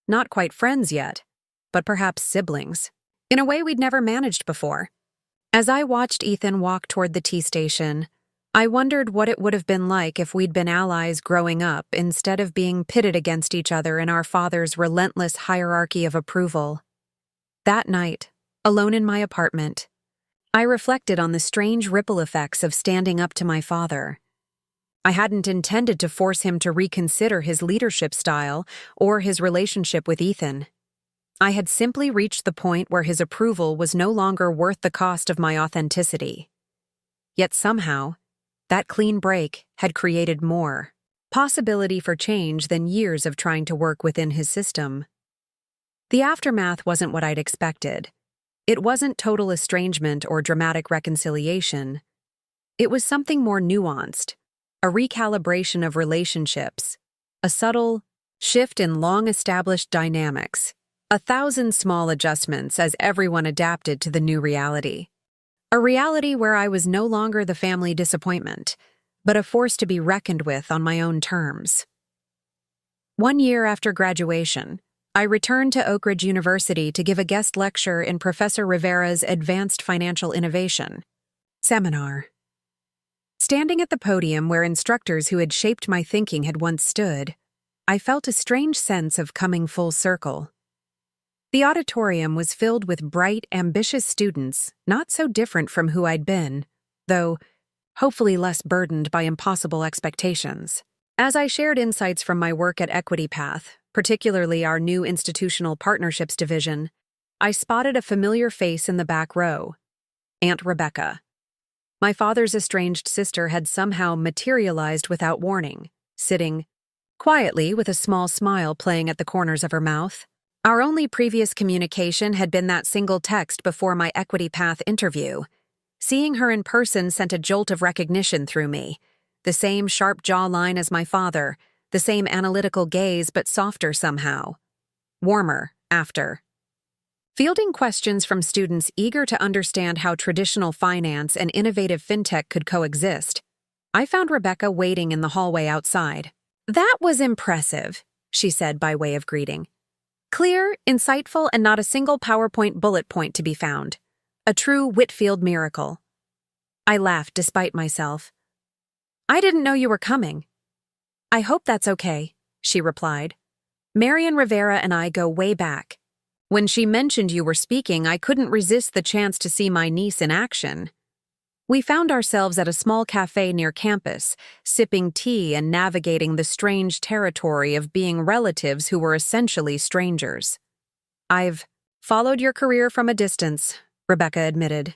Not quite friends yet, but perhaps siblings, in a way we'd never managed before. As I watched Ethan walk toward the tea station, I wondered what it would have been like if we'd been allies growing up instead of being pitted against each other in our father's relentless hierarchy of approval. That night, alone in my apartment, I reflected on the strange ripple effects of standing up to my father. I hadn't intended to force him to reconsider his leadership style or his relationship with Ethan. I had simply reached the point where his approval was no longer worth the cost of my authenticity. Yet somehow, that clean break had created more possibility for change than years of trying to work within his system. The aftermath wasn't what I'd expected. It wasn't total estrangement or dramatic reconciliation. It was something more nuanced, a recalibration of relationships, a subtle shift in long-established dynamics, 1,000 small adjustments as everyone adapted to the new reality. A reality where I was no longer the family disappointment, but a force to be reckoned with on my own terms. 1 year after graduation, I returned to Oak Ridge University to give a guest lecture in Professor Rivera's Advanced Financial Innovation seminar. Standing at the podium where instructors who had shaped my thinking had once stood, I felt a strange sense of coming full circle. The auditorium was filled with bright, ambitious students, not so different from who I'd been, though hopefully less burdened by impossible expectations. As I shared insights from my work at Equity Path, particularly our new institutional partnerships division, I spotted a familiar face in the back row: Aunt Rebecca. My father's estranged sister had somehow materialized without warning, sitting quietly with a small smile playing at the corners of her mouth. Our only previous communication had been that single text before my Equity Path interview. Seeing her in person sent a jolt of recognition through me. The same sharp jawline as my father, the same analytical gaze but softer somehow. Warmer, after. Fielding questions from students eager to understand how traditional finance and innovative fintech could coexist, I found Rebecca waiting in the hallway outside. "That was impressive," she said by way of greeting. Clear, insightful, and not a single PowerPoint bullet point to be found. A true Whitfield miracle. I laughed despite myself. I didn't know you were coming. I hope that's okay, she replied. Marian Rivera and I go way back. When she mentioned you were speaking, I couldn't resist the chance to see my niece in action. We found ourselves at a small cafe near campus, sipping tea and navigating the strange territory of being relatives who were essentially strangers. I've followed your career from a distance, Rebecca admitted.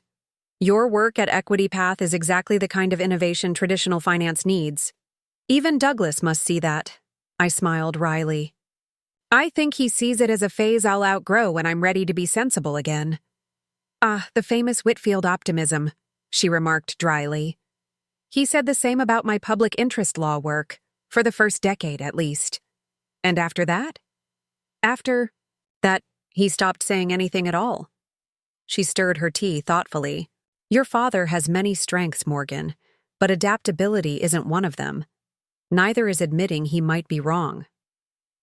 Your work at Equity Path is exactly the kind of innovation traditional finance needs. Even Douglas must see that. I smiled wryly. I think he sees it as a phase I'll outgrow when I'm ready to be sensible again. Ah, the famous Whitfield optimism, she remarked dryly. He said the same about my public interest law work, for the first decade at least. And after that? After that, he stopped saying anything at all. She stirred her tea thoughtfully. Your father has many strengths, Morgan, but adaptability isn't one of them. Neither is admitting he might be wrong.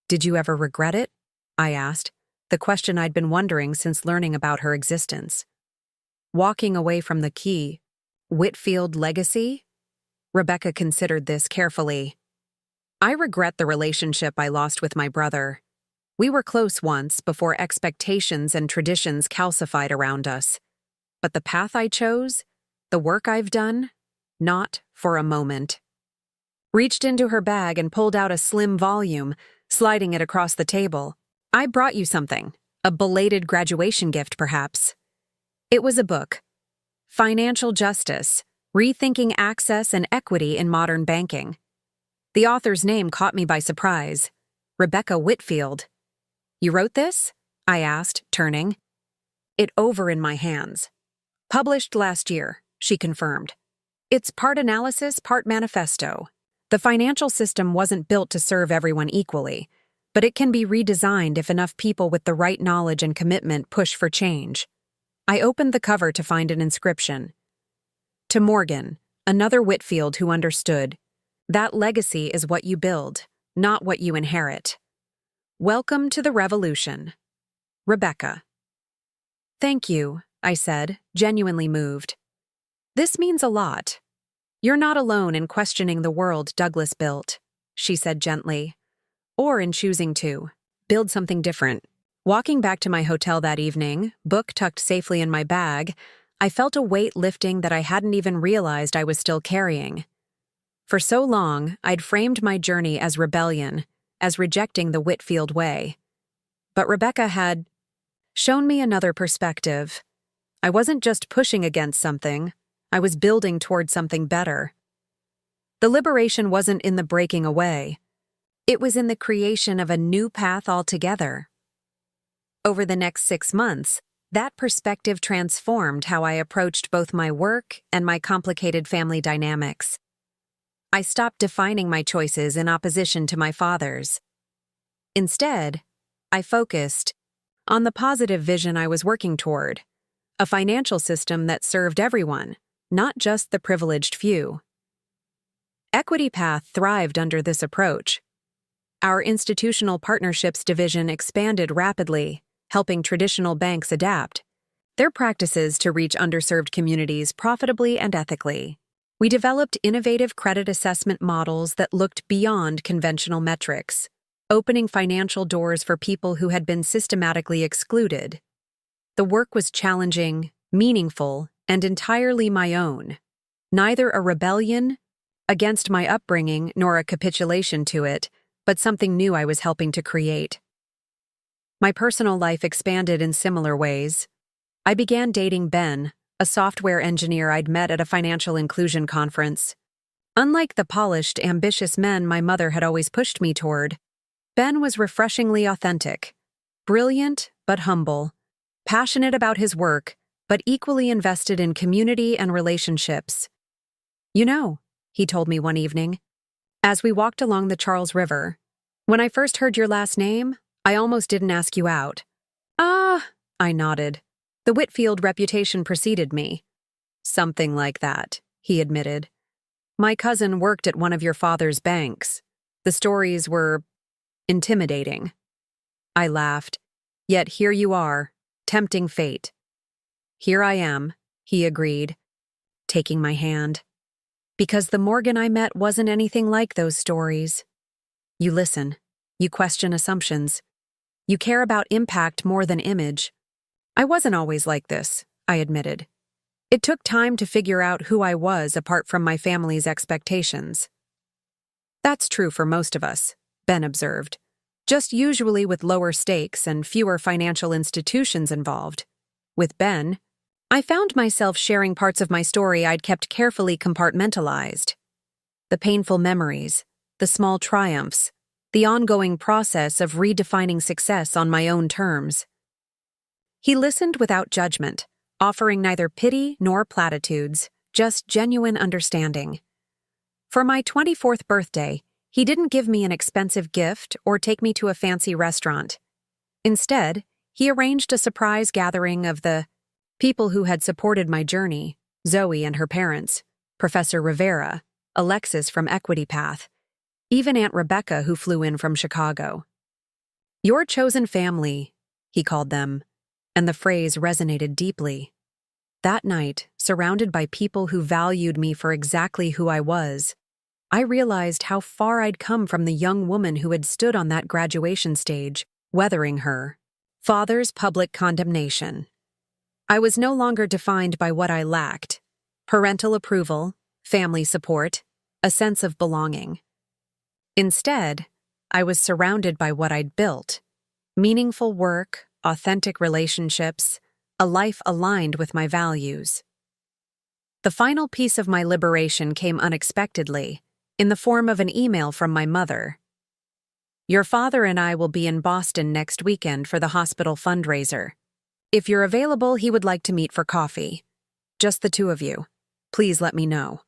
Did you ever regret it? I asked, the question I'd been wondering since learning about her existence. Walking away from the key, Whitfield legacy? Rebecca considered this carefully. I regret the relationship I lost with my brother. We were close once before expectations and traditions calcified around us. But the path I chose, the work I've done, not for a moment. Reached into her bag and pulled out a slim volume, sliding it across the table. I brought you something, a belated graduation gift perhaps. It was a book, Financial Justice, Rethinking Access and Equity in Modern Banking. The author's name caught me by surprise, Rebecca Whitfield. You wrote this? I asked, turning it over in my hands. Published last year, she confirmed. It's part analysis, part manifesto. The financial system wasn't built to serve everyone equally, but it can be redesigned if enough people with the right knowledge and commitment push for change. I opened the cover to find an inscription. To Morgan, another Whitfield who understood, that legacy is what you build, not what you inherit. Welcome to the revolution. Rebecca. Thank you, I said, genuinely moved. This means a lot. You're not alone in questioning the world Douglas built, she said gently, or in choosing to build something different. Walking back to my hotel that evening, book tucked safely in my bag, I felt a weight lifting that I hadn't even realized I was still carrying. For so long, I'd framed my journey as rebellion, as rejecting the Whitfield way. But Rebecca had shown me another perspective. I wasn't just pushing against something, I was building toward something better. The liberation wasn't in the breaking away. It was in the creation of a new path altogether. Over the next 6 months, that perspective transformed how I approached both my work and my complicated family dynamics. I stopped defining my choices in opposition to my father's. Instead, I focused on the positive vision I was working toward, a financial system that served everyone, not just the privileged few. Equity Path thrived under this approach. Our institutional partnerships division expanded rapidly, helping traditional banks adapt their practices to reach underserved communities profitably and ethically. We developed innovative credit assessment models that looked beyond conventional metrics, opening financial doors for people who had been systematically excluded. The work was challenging, meaningful, and entirely my own. Neither a rebellion against my upbringing nor a capitulation to it, but something new I was helping to create. My personal life expanded in similar ways. I began dating Ben, a software engineer I'd met at a financial inclusion conference. Unlike the polished, ambitious men my mother had always pushed me toward, Ben was refreshingly authentic, brilliant but humble, passionate about his work, but equally invested in community and relationships. You know, he told me one evening, as we walked along the Charles River, when I first heard your last name, I almost didn't ask you out. Ah, I nodded. The Whitfield reputation preceded me. Something like that, he admitted. My cousin worked at one of your father's banks. The stories were intimidating. I laughed. Yet here you are, tempting fate. Here I am, he agreed, taking my hand. Because the Morgan I met wasn't anything like those stories. You listen. You question assumptions. You care about impact more than image. I wasn't always like this, I admitted. It took time to figure out who I was apart from my family's expectations. That's true for most of us, Ben observed, just usually with lower stakes and fewer financial institutions involved. With Ben, I found myself sharing parts of my story I'd kept carefully compartmentalized. The painful memories, the small triumphs, the ongoing process of redefining success on my own terms. He listened without judgment, offering neither pity nor platitudes, just genuine understanding. For my 24th birthday, he didn't give me an expensive gift or take me to a fancy restaurant. Instead, he arranged a surprise gathering of the people who had supported my journey, Zoe and her parents, Professor Rivera, Alexis from Equity Path, even Aunt Rebecca who flew in from Chicago. Your chosen family, he called them, and the phrase resonated deeply. That night, surrounded by people who valued me for exactly who I was, I realized how far I'd come from the young woman who had stood on that graduation stage, weathering her father's public condemnation. I was no longer defined by what I lacked: parental approval, family support, a sense of belonging. Instead, I was surrounded by what I'd built: meaningful work, authentic relationships, a life aligned with my values. The final piece of my liberation came unexpectedly, in the form of an email from my mother. Your father and I will be in Boston next weekend for the hospital fundraiser. If you're available, he would like to meet for coffee. Just the two of you. Please let me know.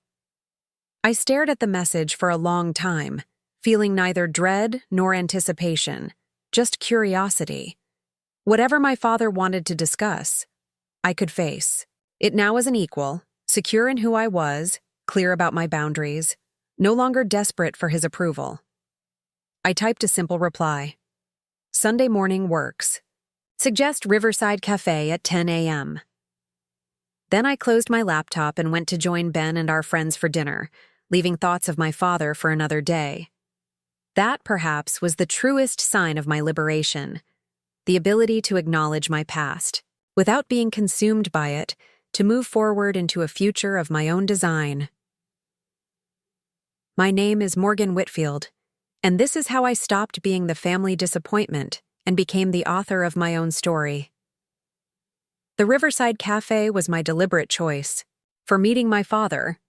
I stared at the message for a long time, feeling neither dread nor anticipation, just curiosity. Whatever my father wanted to discuss, I could face. It now as an equal, secure in who I was, clear about my boundaries, no longer desperate for his approval. I typed a simple reply. Sunday morning works. Suggest Riverside Cafe at 10 a.m. Then I closed my laptop and went to join Ben and our friends for dinner, leaving thoughts of my father for another day. That, perhaps, was the truest sign of my liberation: the ability to acknowledge my past, without being consumed by it, to move forward into a future of my own design. My name is Morgan Whitfield, and this is how I stopped being the family disappointment and became the author of my own story. The Riverside Cafe was my deliberate choice for meeting my father,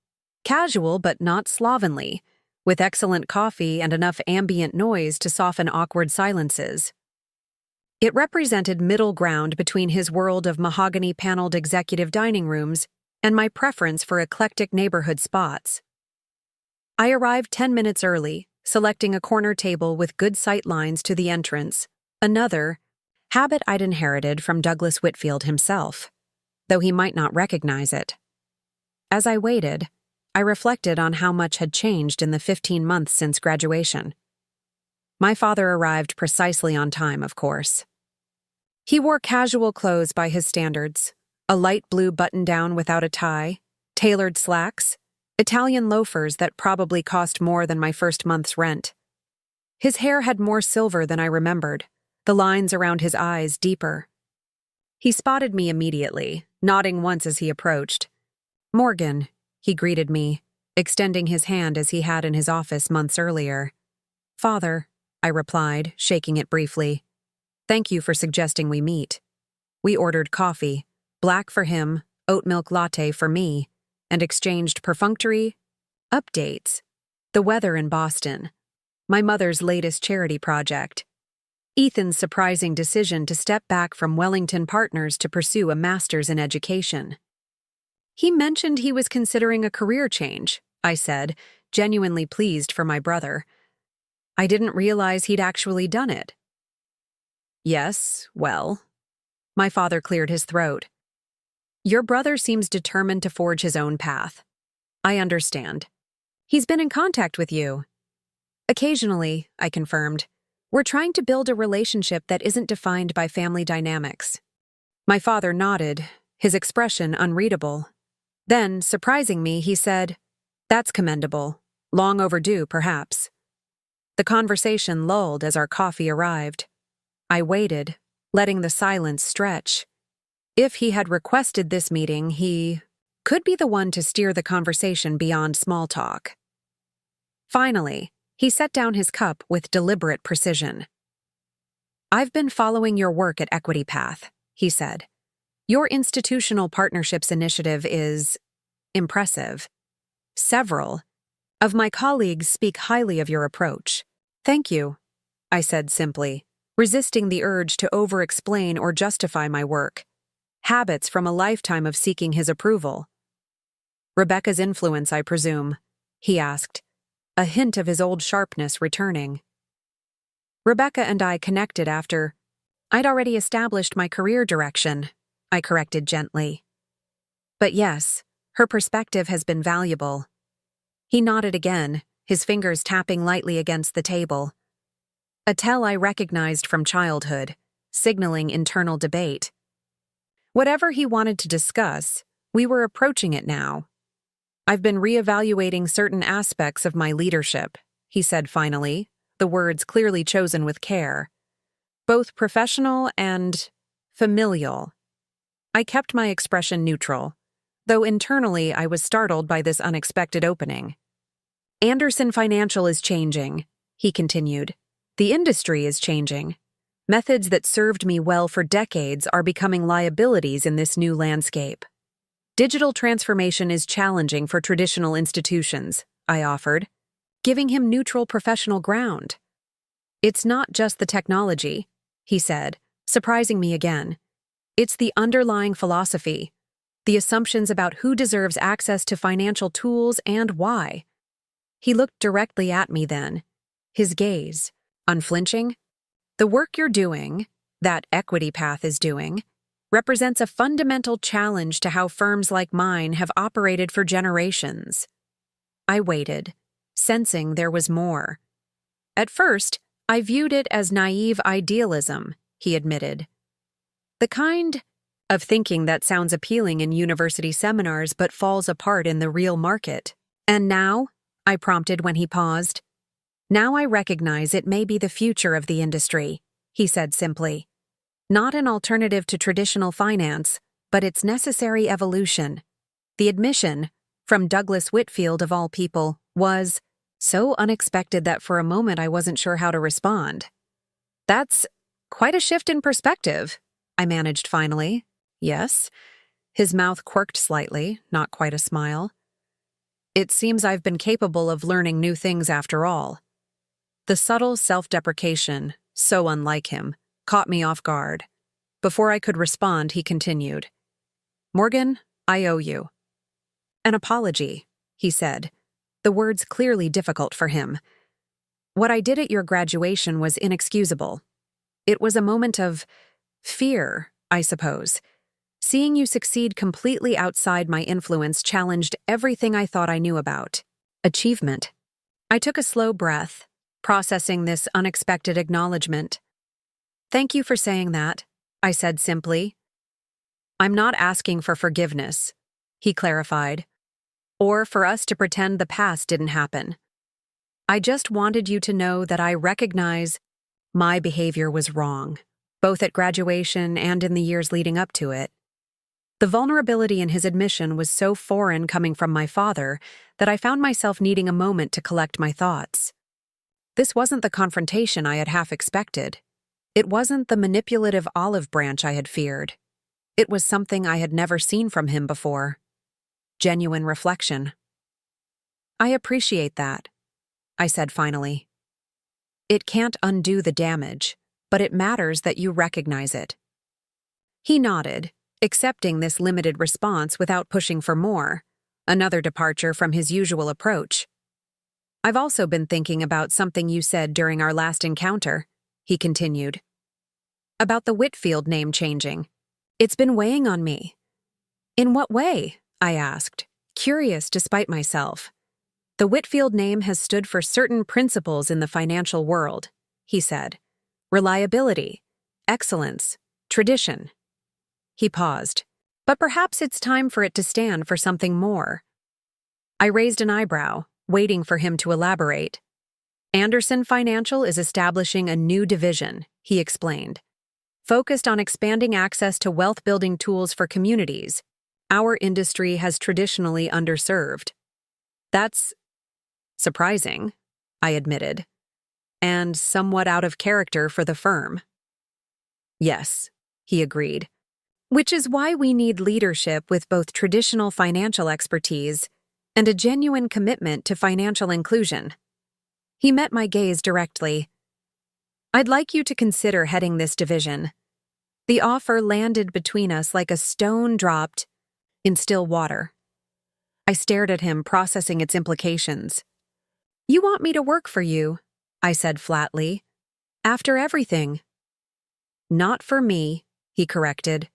casual but not slovenly, with excellent coffee and enough ambient noise to soften awkward silences. It represented middle ground between his world of mahogany-paneled executive dining rooms and my preference for eclectic neighborhood spots. I arrived 10 minutes early, selecting a corner table with good sight lines to the entrance, another habit I'd inherited from Douglas Whitfield himself, though he might not recognize it. As I waited, I reflected on how much had changed in the 15 months since graduation. My father arrived precisely on time, of course. He wore casual clothes by his standards: a light blue button-down without a tie, tailored slacks, Italian loafers that probably cost more than my first month's rent. His hair had more silver than I remembered, the lines around his eyes deeper. He spotted me immediately, nodding once as he approached. "Morgan," he greeted me, extending his hand as he had in his office months earlier. "Father," I replied, shaking it briefly. "Thank you for suggesting we meet." We ordered coffee, black for him, oat milk latte for me, and exchanged perfunctory updates: the weather in Boston, my mother's latest charity project, Ethan's surprising decision to step back from Wellington Partners to pursue a master's in education. He mentioned he was considering a career change, I said, genuinely pleased for my brother. I didn't realize he'd actually done it. Yes, well, my father cleared his throat. Your brother seems determined to forge his own path. I understand. He's been in contact with you. Occasionally, I confirmed. We're trying to build a relationship that isn't defined by family dynamics. My father nodded, his expression unreadable. Then, surprising me, he said, "That's commendable. Long overdue, perhaps." The conversation lulled as our coffee arrived. I waited, letting the silence stretch. If he had requested this meeting, he could be the one to steer the conversation beyond small talk. Finally, he set down his cup with deliberate precision. "I've been following your work at Equity Path," he said. "Your institutional partnerships initiative is impressive. Several of my colleagues speak highly of your approach." "Thank you," I said simply, resisting the urge to over-explain or justify my work. Habits from a lifetime of seeking his approval. "Rebecca's influence, I presume?" he asked, a hint of his old sharpness returning. "Rebecca and I connected after I'd already established my career direction," I corrected gently. "But yes, her perspective has been valuable." He nodded again, his fingers tapping lightly against the table. A tell I recognized from childhood, signaling internal debate. Whatever he wanted to discuss, we were approaching it now. "I've been reevaluating certain aspects of my leadership," he said finally, the words clearly chosen with care. "Both professional and familial." I kept my expression neutral, though internally I was startled by this unexpected opening. "Anderson Financial is changing," he continued. "The industry is changing. Methods that served me well for decades are becoming liabilities in this new landscape. Digital transformation is challenging for traditional institutions," I offered, giving him neutral professional ground. "It's not just the technology," he said, surprising me again. "It's the underlying philosophy, the assumptions about who deserves access to financial tools and why." He looked directly at me then, his gaze unflinching. "The work you're doing, that Equity Path is doing, represents a fundamental challenge to how firms like mine have operated for generations." I waited, sensing there was more. "At first, I viewed it as naive idealism," he admitted. "The kind of thinking that sounds appealing in university seminars but falls apart in the real market. And now," I prompted when he paused. "Now I recognize it may be the future of the industry," he said simply. "Not an alternative to traditional finance, but its necessary evolution." The admission, from Douglas Whitfield of all people, was so unexpected that for a moment I wasn't sure how to respond. "That's quite a shift in perspective," I managed finally. "Yes?" His mouth quirked slightly, not quite a smile. "It seems I've been capable of learning new things after all." The subtle self-deprecation, so unlike him, caught me off guard. Before I could respond, he continued. "Morgan, I owe you." "An apology," he said, the words clearly difficult for him. "What I did at your graduation was inexcusable. It was a moment of fear, I suppose. Seeing you succeed completely outside my influence challenged everything I thought I knew about achievement." I took a slow breath, processing this unexpected acknowledgement. "Thank you for saying that," I said simply. "I'm not asking for forgiveness," he clarified, "or for us to pretend the past didn't happen. I just wanted you to know that I recognize my behavior was wrong, both at graduation and in the years leading up to it." The vulnerability in his admission was so foreign coming from my father that I found myself needing a moment to collect my thoughts. This wasn't the confrontation I had half expected. It wasn't the manipulative olive branch I had feared. It was something I had never seen from him before. Genuine reflection. "I appreciate that," I said finally. "It can't undo the damage, but it matters that you recognize it." He nodded, accepting this limited response without pushing for more, another departure from his usual approach. "I've also been thinking about something you said during our last encounter," he continued. "About the Whitfield name changing. It's been weighing on me." "In what way?" I asked, curious despite myself. "The Whitfield name has stood for certain principles in the financial world," he said. Reliability, excellence, tradition. He paused. But perhaps it's time for it to stand for something more. I raised an eyebrow, waiting for him to elaborate. Anderson Financial is establishing a new division, he explained, focused on expanding access to wealth-building tools for communities our industry has traditionally underserved. That's surprising, I admitted, and somewhat out of character for the firm. Yes, he agreed, which is why we need leadership with both traditional financial expertise and a genuine commitment to financial inclusion. He met my gaze directly. I'd like you to consider heading this division. The offer landed between us like a stone dropped in still water. I stared at him, processing its implications. You want me to work for you, I said flatly. After everything. Not for me, he corrected.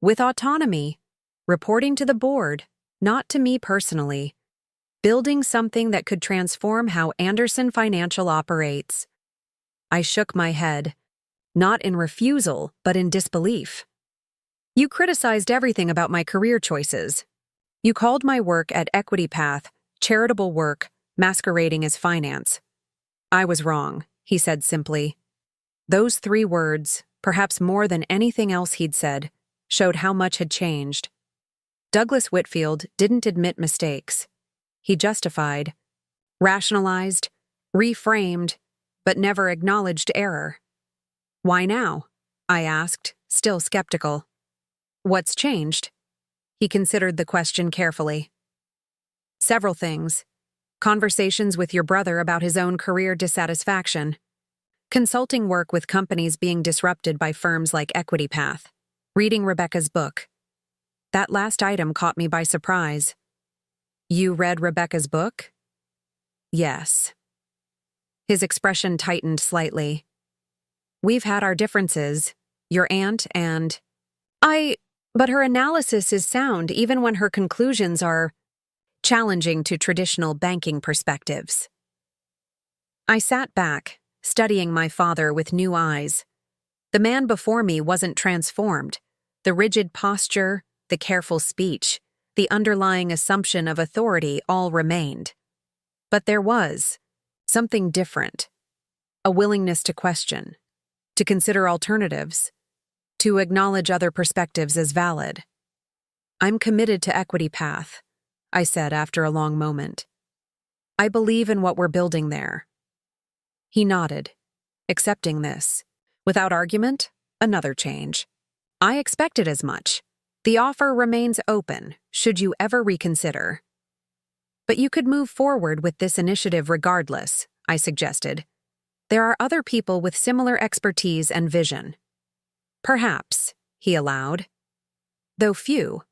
With autonomy. Reporting to the board, not to me personally. Building something that could transform how Anderson Financial operates. I shook my head, not in refusal, but in disbelief. You criticized everything about my career choices. You called my work at Equity Path charitable work masquerading as finance. I was wrong, he said simply. Those 3 words, perhaps more than anything else he'd said, showed how much had changed. Douglas Whitfield didn't admit mistakes. He justified, rationalized, reframed, but never acknowledged error. Why now? I asked, still skeptical. What's changed? He considered the question carefully. Several things. Conversations with your brother about his own career dissatisfaction. Consulting work with companies being disrupted by firms like Equity Path. Reading Rebecca's book. That last item caught me by surprise. You read Rebecca's book? Yes. His expression tightened slightly. We've had our differences, your aunt and... But her analysis is sound even when her conclusions are challenging to traditional banking perspectives. I sat back, studying my father with new eyes. The man before me wasn't transformed. The rigid posture, the careful speech, the underlying assumption of authority all remained. But there was something different. A willingness to question, to consider alternatives, to acknowledge other perspectives as valid. I'm committed to Equity Path, I said after a long moment. I believe in what we're building there. He nodded, accepting this. Without argument, another change. I expected as much. The offer remains open, should you ever reconsider. But you could move forward with this initiative regardless, I suggested. There are other people with similar expertise and vision. Perhaps, he allowed. Though few.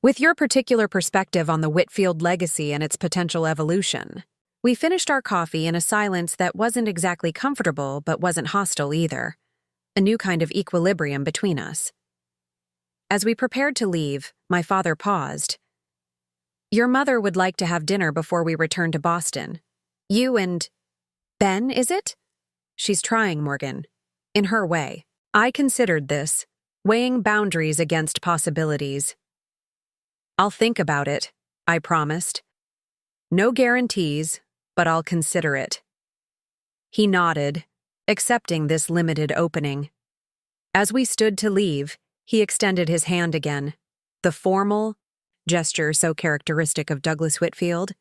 With your particular perspective on the Whitfield legacy and its potential evolution. We finished our coffee in a silence that wasn't exactly comfortable but wasn't hostile either. A new kind of equilibrium between us. As we prepared to leave, my father paused. Your mother would like to have dinner before we return to Boston. You and... Ben, is it? She's trying, Morgan. In her way. I considered this, weighing boundaries against possibilities. I'll think about it, I promised. No guarantees, but I'll consider it. He nodded, accepting this limited opening. As we stood to leave, he extended his hand again, the formal gesture so characteristic of Douglas Whitfield.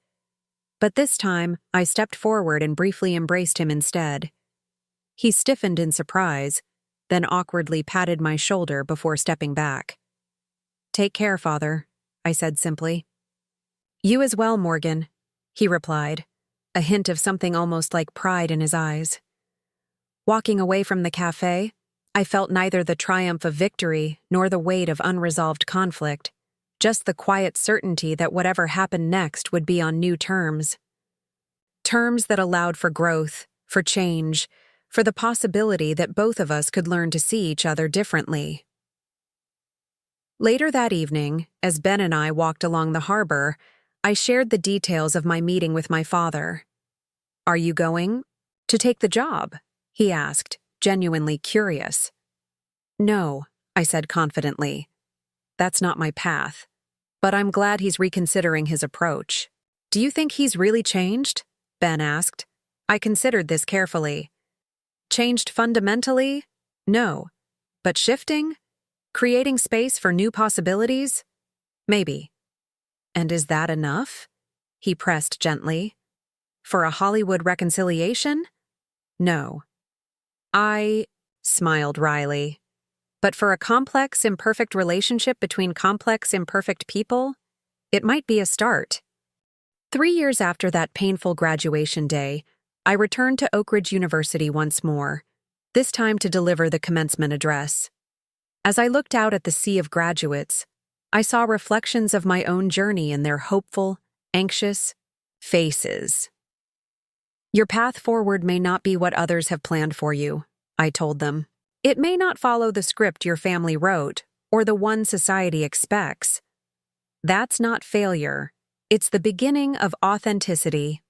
But this time, I stepped forward and briefly embraced him instead. He stiffened in surprise, then awkwardly patted my shoulder before stepping back. Take care, Father, I said simply. You as well, Morgan, he replied, a hint of something almost like pride in his eyes. Walking away from the cafe, I felt neither the triumph of victory nor the weight of unresolved conflict, just the quiet certainty that whatever happened next would be on new terms. Terms that allowed for growth, for change, for the possibility that both of us could learn to see each other differently. Later that evening, as Ben and I walked along the harbor, I shared the details of my meeting with my father. Are you going to take the job? he asked, genuinely curious. No, I said confidently. That's not my path. But I'm glad he's reconsidering his approach. Do you think he's really changed? Ben asked. I considered this carefully. Changed fundamentally? No. But shifting? Creating space for new possibilities? Maybe. And is that enough? He pressed gently. For a Hollywood reconciliation? No. I smiled wryly. But for a complex, imperfect relationship between complex, imperfect people, it might be a start. 3 years after that painful graduation day, I returned to Oak Ridge University once more, this time to deliver the commencement address. As I looked out at the sea of graduates, I saw reflections of my own journey in their hopeful, anxious faces. Your path forward may not be what others have planned for you, I told them. It may not follow the script your family wrote or the one society expects. That's not failure. It's the beginning of authenticity.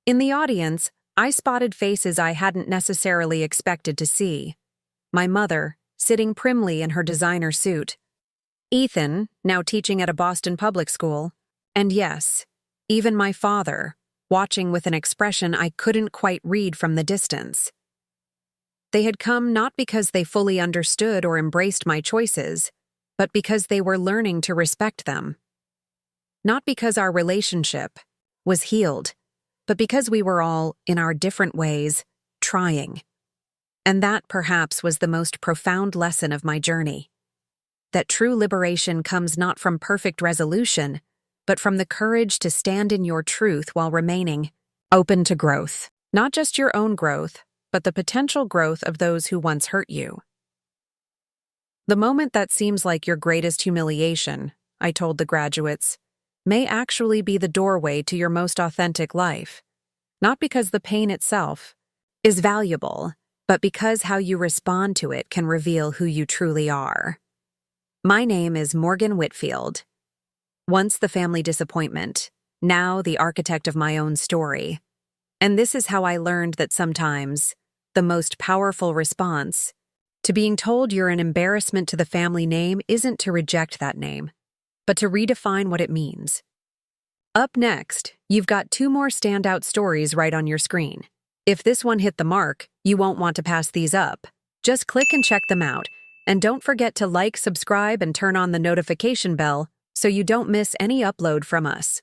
In the audience, I spotted faces I hadn't necessarily expected to see. My mother, sitting primly in her designer suit. Ethan, now teaching at a Boston public school. And yes, even my father, watching with an expression I couldn't quite read from the distance. They had come not because they fully understood or embraced my choices, but because they were learning to respect them. Not because our relationship was healed, but because we were all, in our different ways, trying. And that, perhaps, was the most profound lesson of my journey. That true liberation comes not from perfect resolution, but from the courage to stand in your truth while remaining open to growth. Not just your own growth, but the potential growth of those who once hurt you. The moment that seems like your greatest humiliation, I told the graduates, may actually be the doorway to your most authentic life. Not because the pain itself is valuable, but because how you respond to it can reveal who you truly are. My name is Morgan Whitfield. Once the family disappointment, now the architect of my own story. And this is how I learned that sometimes the most powerful response to being told you're an embarrassment to the family name isn't to reject that name, but to redefine what it means. Up next, you've got 2 more standout stories right on your screen. If this one hit the mark, you won't want to pass these up. Just click and check them out. And don't forget to like, subscribe, and turn on the notification bell so you don't miss any upload from us.